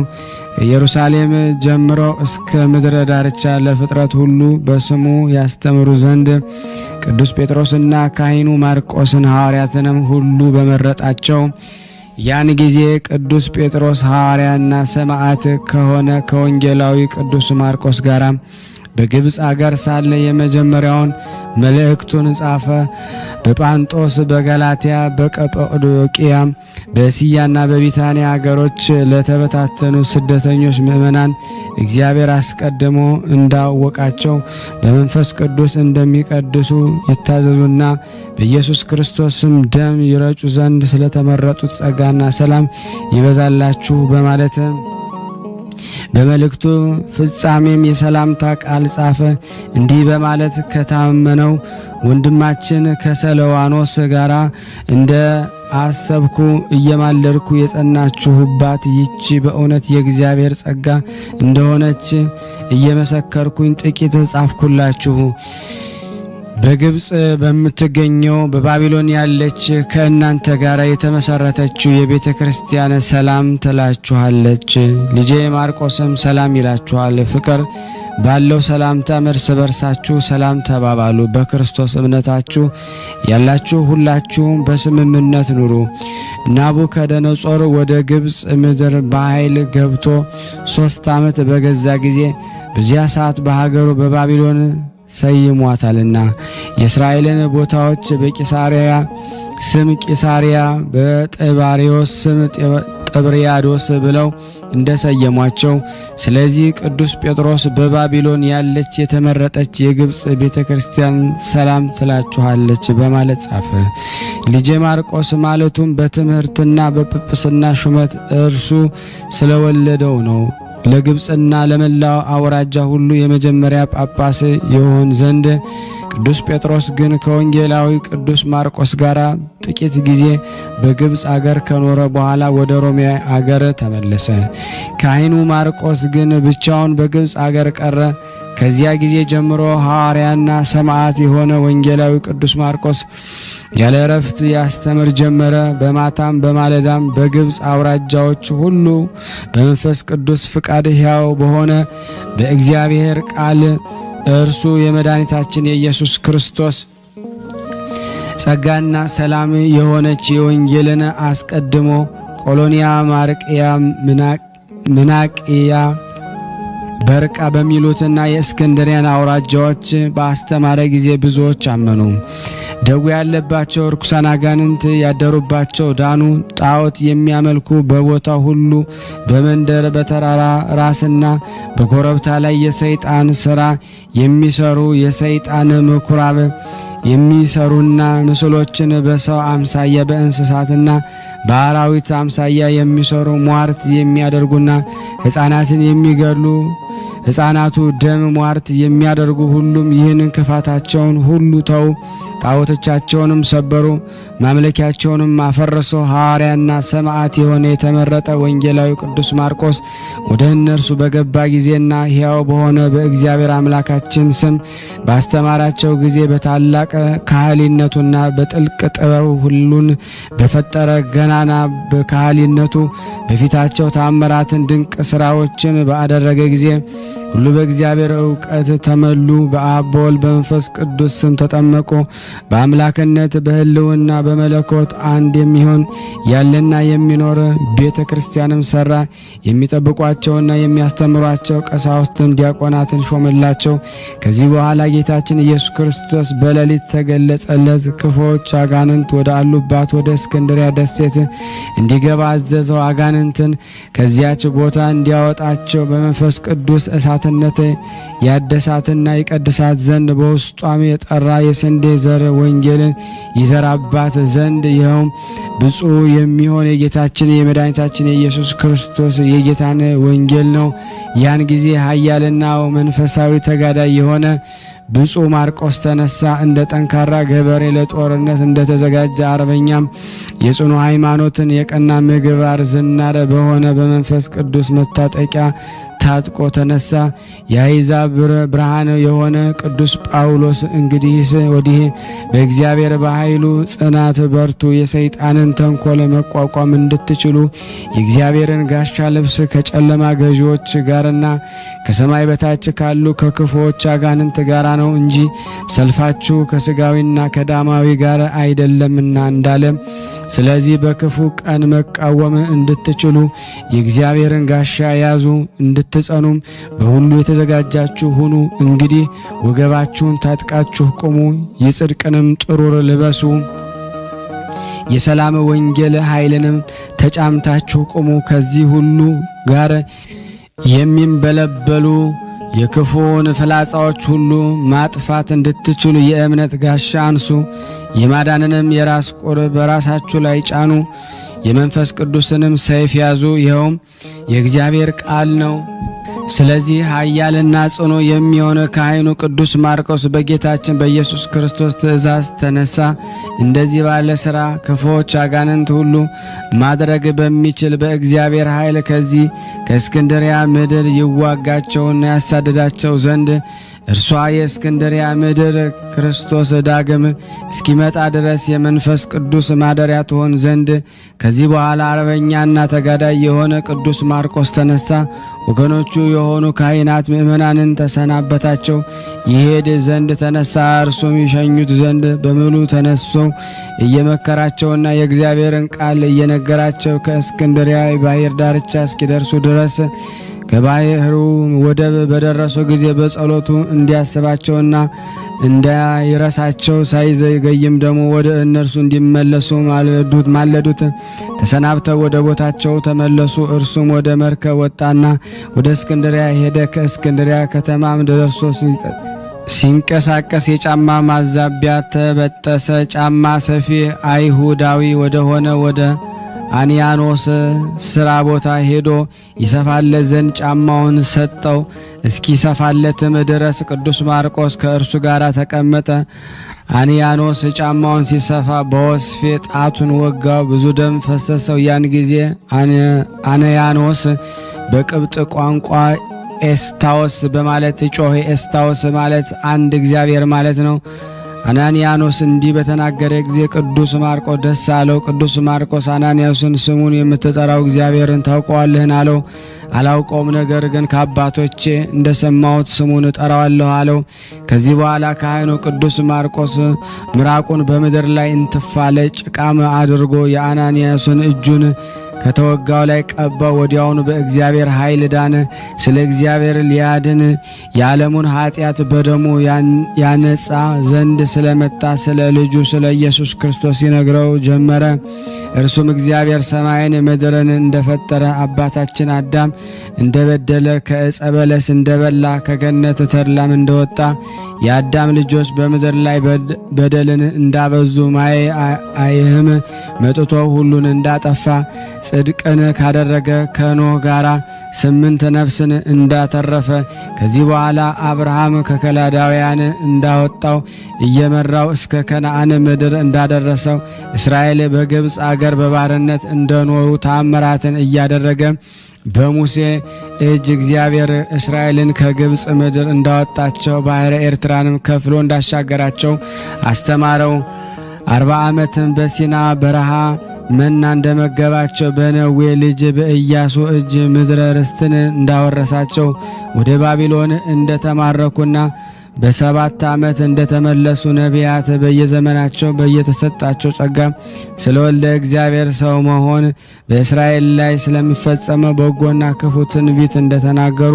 ከኢየሩሳሌም ጀምሮ እስከ ምድረ ዳርቻ ለፍጥረት ሁሉ በስሙ ያስተምሩ ዘንድ ቅዱስ ጴጥሮስና ካህኑ ማርቆስን ሐዋርያትንም ሁሉ በመረጣቸው። ያን ጊዜ ቅዱስ ጴጥሮስ ሐዋርያና ሰማዕት ከሆነ ከወንጌላዊ ቅዱስ ማርቆስ ጋር በግብጽ አገር ሳለ የመጀመሪያውን መልእክቱን ጻፈ። በጳንጦስ፣ በገላትያ፣ በቀጳዶቅያ፣ በእስያና በቢታንያ አገሮች ለተበታተኑ ስደተኞች ምእመናን እግዚአብሔር አስቀድሞ እንዳወቃቸው በመንፈስ ቅዱስ እንደሚቀድሱ ይታዘዙና በኢየሱስ ክርስቶስም ደም ይረጩ ዘንድ ስለተመረጡት ጸጋና ሰላም ይበዛላችሁ በማለት በመልእክቱ ፍጻሜም የሰላምታ ቃል ጻፈ። እንዲህ በማለት ከታመነው ወንድማችን ከሰለዋኖስ ጋራ እንደ አሰብኩ እየማለድኩ የጸናችሁባት ይቺ በእውነት የእግዚአብሔር ጸጋ እንደሆነች እየመሰከርኩኝ ጥቂት ጻፍኩላችሁ። በግብጽ በምትገኘው በባቢሎን ያለች ከእናንተ ጋር የተመሰረተችው የቤተ ክርስቲያን ሰላም ትላችኋለች። ልጄ ማርቆስም ሰላም ይላችኋል። ፍቅር ባለው ሰላምታ እርስ በርሳችሁ ሰላም ተባባሉ። በክርስቶስ እምነታችሁ ያላችሁ ሁላችሁም በስምምነት ኑሩ። ናቡከደነጾር ወደ ግብጽ ምድር በኃይል ገብቶ 3 ዓመት በገዛ ጊዜ በዚያ ሰዓት በሀገሩ በባቢሎን ሰይሟታልና የእስራኤልን ቦታዎች በቂሳሪያ ስም ቂሳሪያ በጠባሪዎስ ስም ጥብርያዶስ ብለው እንደሰየሟቸው፣ ስለዚህ ቅዱስ ጴጥሮስ በባቢሎን ያለች የተመረጠች የግብጽ ቤተክርስቲያን ሰላም ትላችኋለች በማለት ጻፈ። ልጄ ማርቆስ ማለቱም በትምህርትና በጵጵስና ሹመት እርሱ ስለወለደው ነው። ለግብጽና ለመላው አውራጃ ሁሉ የመጀመሪያ ጳጳስ ይሆን ዘንድ ቅዱስ ጴጥሮስ ግን ከወንጌላዊ ቅዱስ ማርቆስ ጋር ጥቂት ጊዜ በግብፅ አገር ከኖረ በኋላ ወደ ሮሜ አገር ተመለሰ። ካህኑ ማርቆስ ግን ብቻውን በግብፅ አገር ቀረ። ከዚያ ጊዜ ጀምሮ ሐዋርያና ሰማዕት የሆነ ወንጌላዊ ቅዱስ ማርቆስ ያለ እረፍት ያስተምር ጀመረ። በማታም በማለዳም በግብፅ አውራጃዎች ሁሉ በመንፈስ ቅዱስ ፍቃድ ሕያው በሆነ በእግዚአብሔር ቃል እርሱ የመድኃኒታችን የኢየሱስ ክርስቶስ ጸጋና ሰላም የሆነች የወንጌልን አስቀድሞ ቆሎንያ፣ ማርቅያ፣ ምናቅያ፣ በርቃ በሚሉትና የእስክንድሪያን አውራጃዎች በአስተማረ ጊዜ ብዙዎች አመኑ። ደዌ ያለባቸው ርኩሳን አጋንንት ያደሩባቸው ዳኑ። ጣዖት የሚያመልኩ በቦታው ሁሉ በመንደር በተራራ ራስና በኮረብታ ላይ የሰይጣን ሥራ የሚሰሩ የሰይጣን ምኩራብ የሚሰሩና ምስሎችን በሰው አምሳያ በእንስሳትና በአራዊት አምሳያ የሚሰሩ ሟርት የሚያደርጉና ሕፃናትን የሚገድሉ ሕፃናቱ ደም ሟርት የሚያደርጉ ሁሉም ይህንን ክፋታቸውን ሁሉ ተው፣ ጣዖቶቻቸውንም ሰበሩ፣ ማምለኪያቸውንም አፈረሱ። ሐዋርያና ሰማዕት የሆነ የተመረጠ ወንጌላዊ ቅዱስ ማርቆስ ወደ እነርሱ በገባ ጊዜና ሕያው በሆነ በእግዚአብሔር አምላካችን ስም ባስተማራቸው ጊዜ በታላቅ ካህሊነቱና በጥልቅ ጥበብ ሁሉን በፈጠረ ገናና በካህሊነቱ በፊታቸው ታምራትን ድንቅ ሥራዎችን ባደረገ ጊዜ ሁሉ በእግዚአብሔር ዕውቀት ተመሉ። በአብ በወልድ በመንፈስ ቅዱስ ስም ተጠመቁ። በአምላክነት በሕልውና በመለኮት አንድ የሚሆን ያለና የሚኖር ቤተ ክርስቲያንም ሰራ። የሚጠብቋቸውና የሚያስተምሯቸው ቀሳውስትን ዲያቆናትን ሾመላቸው። ከዚህ በኋላ ጌታችን ኢየሱስ ክርስቶስ በሌሊት ተገለጸለት። ክፉዎች አጋንንት ወደ አሉባት ወደ እስክንድርያ ደሴት እንዲገባ አዘዘው። አጋንንትን ከዚያች ቦታ እንዲያወጣቸው በመንፈስ ቅዱስ እሳትነት ያደሳትና ይቀድሳት ዘንድ በውስጧም የጠራ የስንዴ ዘር ወንጌልን ይዘራባት ዘንድ ይኸውም ብፁዕ የሚሆን የጌታችን የመድኃኒታችን የኢየሱስ ክርስቶስ የጌታን ወንጌል ነው። ያን ጊዜ ኃያልና መንፈሳዊ ተጋዳይ የሆነ ብፁዕ ማርቆስ ተነሳ። እንደ ጠንካራ ገበሬ ለጦርነት እንደተዘጋጀ አርበኛም የጽኑ ሃይማኖትን የቀና ምግባር ዝናር በሆነ በመንፈስ ቅዱስ መታጠቂያ ታጥቆ ተነሳ። የአሕዛብ ብርሃን የሆነ ቅዱስ ጳውሎስ እንግዲህስ ወዲህ በእግዚአብሔር በኃይሉ ጽናት በርቱ፣ የሰይጣንን ተንኮል መቋቋም እንድትችሉ የእግዚአብሔርን ጋሻ ልብስ ከጨለማ ገዢዎች ጋርና ከሰማይ በታች ካሉ ከክፉዎች አጋንንት ጋር ነው እንጂ ሰልፋችሁ ከሥጋዊና ከዳማዊ ጋር አይደለምና እንዳለ ስለዚህ በክፉ ቀን መቃወም እንድትችሉ የእግዚአብሔርን ጋሻ ያዙ፣ እንድትጸኑም በሁሉ የተዘጋጃችሁ ሁኑ። እንግዲህ ወገባችሁን ታጥቃችሁ ቁሙ፣ የጽድቅንም ጥሩር ልበሱ፣ የሰላም ወንጌል ኃይልንም ተጫምታችሁ ቁሙ። ከዚህ ሁሉ ጋር የሚንበለበሉ የክፉውን ፍላጻዎች ሁሉ ማጥፋት እንድትችሉ የእምነት ጋሻ አንሱ። የማዳንንም የራስ ቁር በራሳችሁ ላይ ጫኑ። የመንፈስ ቅዱስንም ሰይፍ ያዙ፣ ይኸውም የእግዚአብሔር ቃል ነው። ስለዚህ ኃያልና ጽኑ የሚሆነ ካህኑ ቅዱስ ማርቆስ በጌታችን በኢየሱስ ክርስቶስ ትእዛዝ ተነሳ። እንደዚህ ባለ ሥራ ክፉዎች አጋንንት ሁሉ ማድረግ በሚችል በእግዚአብሔር ኃይል ከዚህ ከእስክንድርያ ምድር ይዋጋቸውና ያሳድዳቸው ዘንድ እርሷ የእስክንድርያ ምድር ክርስቶስ ዳግም እስኪመጣ ድረስ የመንፈስ ቅዱስ ማደሪያ ትሆን ዘንድ ከዚህ በኋላ አርበኛና ተጋዳይ የሆነ ቅዱስ ማርቆስ ተነሳ። ወገኖቹ የሆኑ ካህናት ምእመናንን ተሰናበታቸው። ይሄድ ዘንድ ተነሳ። እርሱም ይሸኙት ዘንድ በሙሉ ተነሶ እየመከራቸውና የእግዚአብሔርን ቃል እየነገራቸው ከእስክንድርያ ባሕር ዳርቻ እስኪደርሱ ድረስ ከባሕሩ ወደብ በደረሱ ጊዜ በጸሎቱ እንዲያስባቸውና እንዳይረሳቸው ሳይዘገይም ደግሞ ወደ እነርሱ እንዲመለሱ ማለዱት። ተሰናብተው ወደ ቦታቸው ተመለሱ። እርሱም ወደ መርከብ ወጣና ወደ እስክንድርያ ሄደ። ከእስክንድርያ ከተማም ደርሶ ሲንቀሳቀስ የጫማ ማዛቢያ ተበጠሰ። ጫማ ሰፊ አይሁዳዊ ወደሆነ ወደ አንያኖስ ስራ ቦታ ሄዶ ይሰፋለት ዘንድ ጫማውን ሰጠው። እስኪሰፋለትም ድረስ ቅዱስ ማርቆስ ከእርሱ ጋር ተቀመጠ። አንያኖስ ጫማውን ሲሰፋ በወስፌ ጣቱን ወጋው፣ ብዙ ደም ፈሰሰው። ያን ጊዜ አንያኖስ በቅብጥ ቋንቋ ኤስታዎስ በማለት ጮኸ። ኤስታዎስ ማለት አንድ እግዚአብሔር ማለት ነው። አናንያኖስ እንዲህ በተናገረ ጊዜ ቅዱስ ማርቆስ ደስ አለው። ቅዱስ ማርቆስ አናንያስን ስሙን የምትጠራው እግዚአብሔርን ታውቀዋለህን? አለው። አላውቀውም፣ ነገር ግን ከአባቶቼ እንደሰማሁት ስሙን እጠራዋለሁ አለው። ከዚህ በኋላ ካህኑ ቅዱስ ማርቆስ ምራቁን በምድር ላይ እንትፋለ፣ ጭቃም አድርጎ የአናንያስን እጁን ከተወጋው ላይ ቀባው። ወዲያውኑ በእግዚአብሔር ኃይል ዳነ። ስለ እግዚአብሔር ሊያድን የዓለሙን ኃጢአት በደሙ ያነጻ ዘንድ ስለመጣ ስለ ልጁ ስለ ኢየሱስ ክርስቶስ ይነግረው ጀመረ። እርሱም እግዚአብሔር ሰማይን ምድርን እንደፈጠረ አባታችን አዳም እንደበደለ ከዕፀ በለስ እንደበላ ከገነት ተድላም እንደወጣ የአዳም ልጆች በምድር ላይ በደልን እንዳበዙ ማየ አይህም መጥቶ ሁሉን እንዳጠፋ ጽድቅን ካደረገ ከኖህ ጋራ 8 ነፍስን እንዳተረፈ ከዚህ በኋላ አብርሃም ከከላዳውያን እንዳወጣው እየመራው እስከ ከነዓን ምድር እንዳደረሰው እስራኤል በግብፅ አገር በባርነት እንደኖሩ ተአምራትን እያደረገ በሙሴ እጅ እግዚአብሔር እስራኤልን ከግብፅ ምድር እንዳወጣቸው ባሕረ ኤርትራንም ከፍሎ እንዳሻገራቸው አስተማረው። 40 ዓመትም በሲና በረሃ መና እንደመገባቸው በነዌ ልጅ በኢያሱ እጅ ምድረ ርስትን እንዳወረሳቸው ወደ ባቢሎን እንደተማረኩና በ7 ዓመት እንደተመለሱ ነቢያት በየዘመናቸው በየተሰጣቸው ጸጋ ስለ ወልደ እግዚአብሔር ሰው መሆን በእስራኤል ላይ ስለሚፈጸመው በጎና ክፉ ትንቢት እንደተናገሩ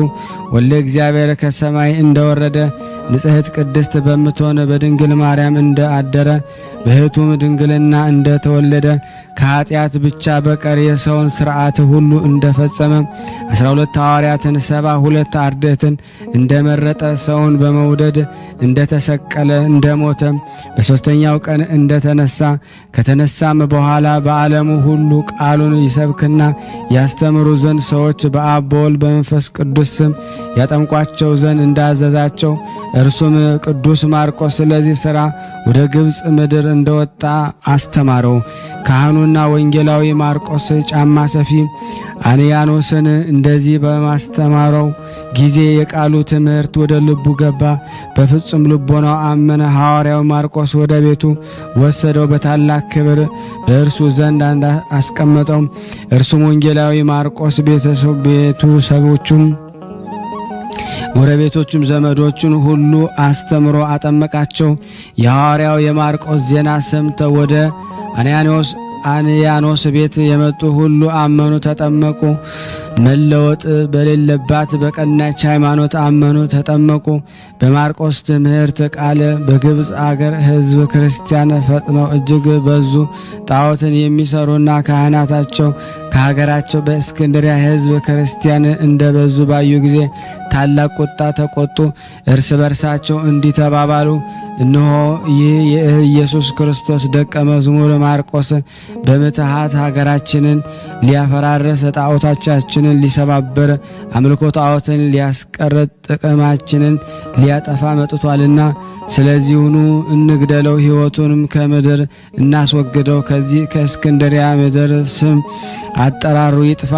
ወልደ እግዚአብሔር ከሰማይ እንደወረደ ንጽሕት ቅድስት በምትሆን በድንግል ማርያም እንዳደረ በሕቱም ድንግልና እንደተወለደ ከኃጢአት ብቻ በቀር የሰውን ሥርዓት ሁሉ እንደፈጸመ 12 ሐዋርያትን 72 አርድእትን እንደመረጠ ሰውን በመውደድ እንደተሰቀለ እንደሞተ በሦስተኛው ቀን እንደተነሳ ከተነሳም በኋላ በዓለሙ ሁሉ ቃሉን ይሰብክና ያስተምሩ ዘንድ ሰዎች በአብ በወልድ በመንፈስ ቅዱስ ስም ያጠምቋቸው ዘንድ እንዳዘዛቸው እርሱም ቅዱስ ማርቆስ ስለዚህ ሥራ ወደ ግብፅ ምድር እንደወጣ አስተማረው። ካህኑና ወንጌላዊ ማርቆስ ጫማ ሰፊ አንያኖስን እንደዚህ በማስተማረው ጊዜ የቃሉ ትምህርት ወደ ልቡ ገባ። በፍጹም ልቦናው አመነ። ሐዋርያው ማርቆስ ወደ ቤቱ ወሰደው፣ በታላቅ ክብር በእርሱ ዘንድ አስቀመጠው። እርሱም ወንጌላዊ ማርቆስ ቤተሰቦቹም ጎረቤቶቹም ዘመዶቹን ሁሉ አስተምሮ አጠመቃቸው። የሐዋርያው የማርቆስ ዜና ሰምተው ወደ አንያኖስ ቤት የመጡ ሁሉ አመኑ፣ ተጠመቁ። መለወጥ በሌለባት በቀናች ሃይማኖት አመኑ፣ ተጠመቁ። በማርቆስ ትምህርት ቃል በግብፅ አገር ሕዝብ ክርስቲያን ፈጥነው እጅግ በዙ። ጣዖትን የሚሰሩና ካህናታቸው ከሀገራቸው በእስክንድሪያ ሕዝብ ክርስቲያን እንደበዙ ባዩ ጊዜ ታላቅ ቁጣ ተቆጡ። እርስ በርሳቸው እንዲህ ተባባሉ፣ እነሆ ይህ የኢየሱስ ክርስቶስ ደቀ መዝሙር ማርቆስ በምትሃት ሀገራችንን ሊያፈራርስ ጣዖታችንን ሊሰባበር አምልኮ ጣዖትን ሊያስቀርጥ ጥቅማችንን ሊያጠፋ መጥቷልና ስለዚሁኑ እንግደለው፣ ሕይወቱንም ከምድር እናስወግደው። ከዚህ ከእስክንድሪያ ምድር ስም አጠራሩ ይጥፋ።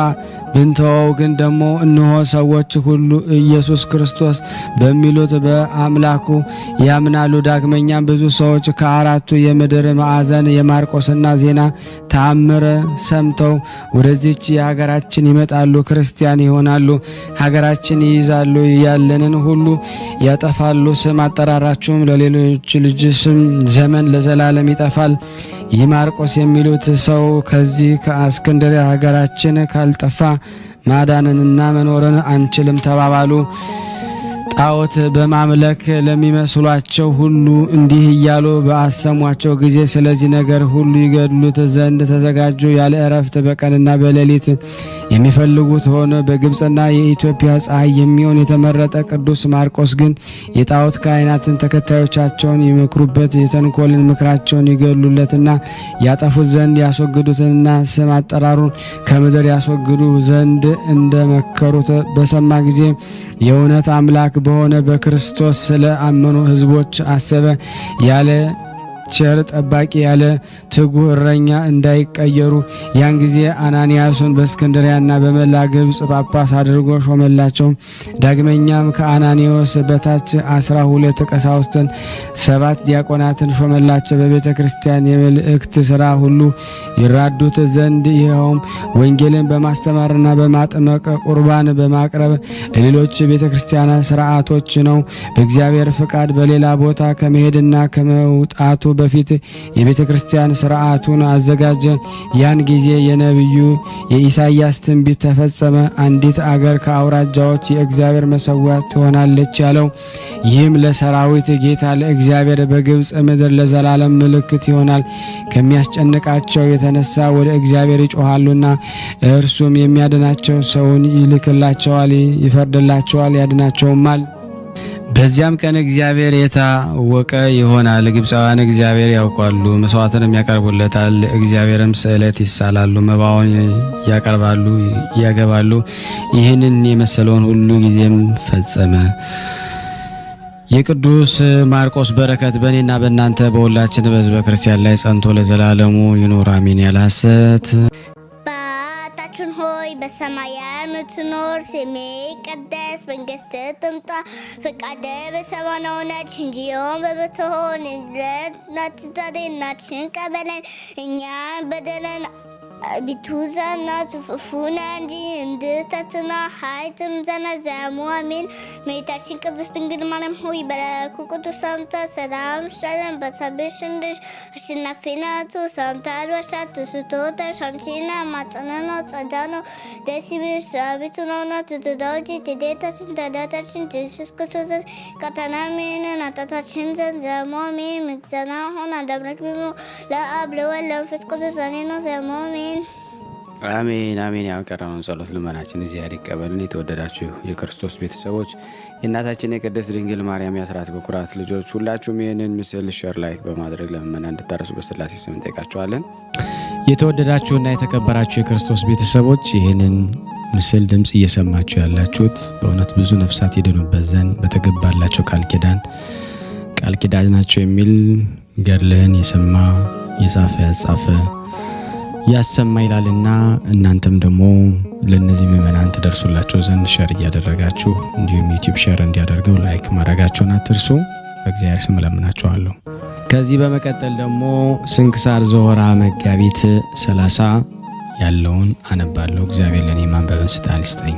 ብንተወው ግን ደግሞ እነሆ ሰዎች ሁሉ ኢየሱስ ክርስቶስ በሚሉት በአምላኩ ያምናሉ። ዳግመኛም ብዙ ሰዎች ከአራቱ የምድር ማዕዘን የማርቆስና ዜና ተአምር ሰምተው ወደዚች የሀገራችን ይመጣሉ፣ ክርስቲያን ይሆናሉ፣ ሀገራችን ይይዛሉ፣ ያለንን ሁሉ ያጠፋሉ። ስም አጠራራችሁም ለሌሎች ልጅ ስም ዘመን ለዘላለም ይጠፋል። ይህ ማርቆስ የሚሉት ሰው ከዚህ ከእስክንድርያ ሀገራችን ካልጠፋ ማዳንንና መኖርን አንችልም ተባባሉ። ጣዖት በማምለክ ለሚመስሏቸው ሁሉ እንዲህ እያሉ በአሰሟቸው ጊዜ ስለዚህ ነገር ሁሉ ይገድሉት ዘንድ ተዘጋጁ። ያለ እረፍት በቀንና በሌሊት የሚፈልጉት ሆነ። በግብጽና የኢትዮጵያ ፀሐይ የሚሆን የተመረጠ ቅዱስ ማርቆስ ግን የጣዖት ካህናትን ተከታዮቻቸውን ይመክሩበት የተንኮልን ምክራቸውን ይገሉለትና ያጠፉት ዘንድ ያስወግዱትና ስም አጠራሩን ከምድር ያስወግዱ ዘንድ እንደመከሩት በሰማ ጊዜ የእውነት አምላክ በሆነ በክርስቶስ ስለ አመኑ ሕዝቦች አሰበ። ያለ ቸር ጠባቂ ያለ ትጉህ እረኛ እንዳይቀየሩ ያን ጊዜ አናንያስን በእስክንድሪያና በመላ ግብጽ ጳጳስ አድርጎ ሾመላቸው። ዳግመኛም ከአናንያስ በታች 12 ቀሳውስትን 7 ዲያቆናትን ሾመላቸው። በቤተ ክርስቲያን የመልእክት ሥራ ሁሉ ይራዱት ዘንድ ይኸውም ወንጌልን በማስተማርና በማጥመቅ ቁርባን በማቅረብ ለሌሎች ቤተ ክርስቲያናት ሥርዓቶች ነው። በእግዚአብሔር ፍቃድ በሌላ ቦታ ከመሄድና ከመውጣቱ በፊት የቤተ ክርስቲያን ሥርዓቱን አዘጋጀ። ያን ጊዜ የነቢዩ የኢሳይያስ ትንቢት ተፈጸመ። አንዲት አገር ከአውራጃዎች የእግዚአብሔር መሠዊያ ትሆናለች ያለው ይህም ለሰራዊት ጌታ ለእግዚአብሔር በግብጽ ምድር ለዘላለም ምልክት ይሆናል። ከሚያስጨንቃቸው የተነሳ ወደ እግዚአብሔር ይጮሃሉና እርሱም የሚያድናቸው ሰውን ይልክላቸዋል፣ ይፈርድላቸዋል፣ ያድናቸውማል። በዚያም ቀን እግዚአብሔር የታወቀ ይሆናል። ግብፃውያን እግዚአብሔር ያውቃሉ፣ መስዋዕትንም ያቀርቡለታል። እግዚአብሔርም ስዕለት ይሳላሉ፣ መባውን ያቀርባሉ፣ ያገባሉ። ይህንን የመሰለውን ሁሉ ጊዜም ፈጸመ። የቅዱስ ማርቆስ በረከት በእኔና በእናንተ በሁላችን በሕዝበ ክርስቲያን ላይ ጸንቶ ለዘላለሙ ይኑር አሜን። ያለ ሐሰት አባታችን ሆይ በሰማይ የምትኖር፣ ስምህ ይቀደስ፣ መንግሥትህ ትምጣ፣ ፈቃድህ በሰማይ እንደሆነች እንዲሁም በምድር ትሁን። ዕለታችንን ዛሬ በደላችንን ቀበለን፣ እኛም በደለን ቢቱዛና ትፉፉና እንጂ እንድተትና ሀይትም ዘና ዘሙ አሜን። እመቤታችን ቅድስት ድንግል ማርያም ሆይ በላኩ ቅዱስ ሰላምታ ሰላም ሻለን በሰብሽ እንድሽ አሸናፊ ናቱ ሰላምታ አልባሻት ስቶተሽ አንቺና ማጸናና ጸዳኖ ደስ ይበልሽ አቤቱ ነውና ትትዳውጂ ትዴታችን ተዳታችን ኢየሱስ ክርስቶስን ቀጠናሜንን አጣታችን ዘንድ ዘሙ አሜን። ምግዘና ሆን አዳምነክ ቢሞ ለአብ ለወልድ ለመንፈስ ቅዱስ ዛሬ ነው ዘሙ አሜን። አሜን አሜን። ያቀረበውን ጸሎት ልመናችን እግዚአብሔር ይቀበልን። የተወደዳችሁ የክርስቶስ ቤተሰቦች የእናታችን የቅድስት ድንግል ማርያም የአስራት በኩራት ልጆች ሁላችሁም ይህንን ምስል ሼር ላይክ በማድረግ ለምእመናን እንድታደርሱ በስላሴ ስም እንጠይቃችኋለን። የተወደዳችሁና የተከበራችሁ የክርስቶስ ቤተሰቦች ይህንን ምስል ድምጽ እየሰማችሁ ያላችሁት በእውነት ብዙ ነፍሳት ይድኑበት ዘንድ በተገባላቸው ቃል ኪዳናቸው የሚል ገድልህን የሰማ የጻፈ ያጻፈ ያሰማ ይላልና እናንተም ደግሞ ለነዚህ ምእመናን ተደርሱላቸው ዘንድ ሼር እያደረጋችሁ እንዲሁም ዩቲዩብ ሼር እንዲያደርገው ላይክ ማድረጋችሁን አትርሱ። በእግዚአብሔር ስም ለምናችኋለሁ። ከዚህ በመቀጠል ደግሞ ስንክሳር ዘወርኀ መጋቢት 30 ያለውን አነባለሁ። እግዚአብሔር ለኔ ማንበብን ስልጣን ይስጠኝ።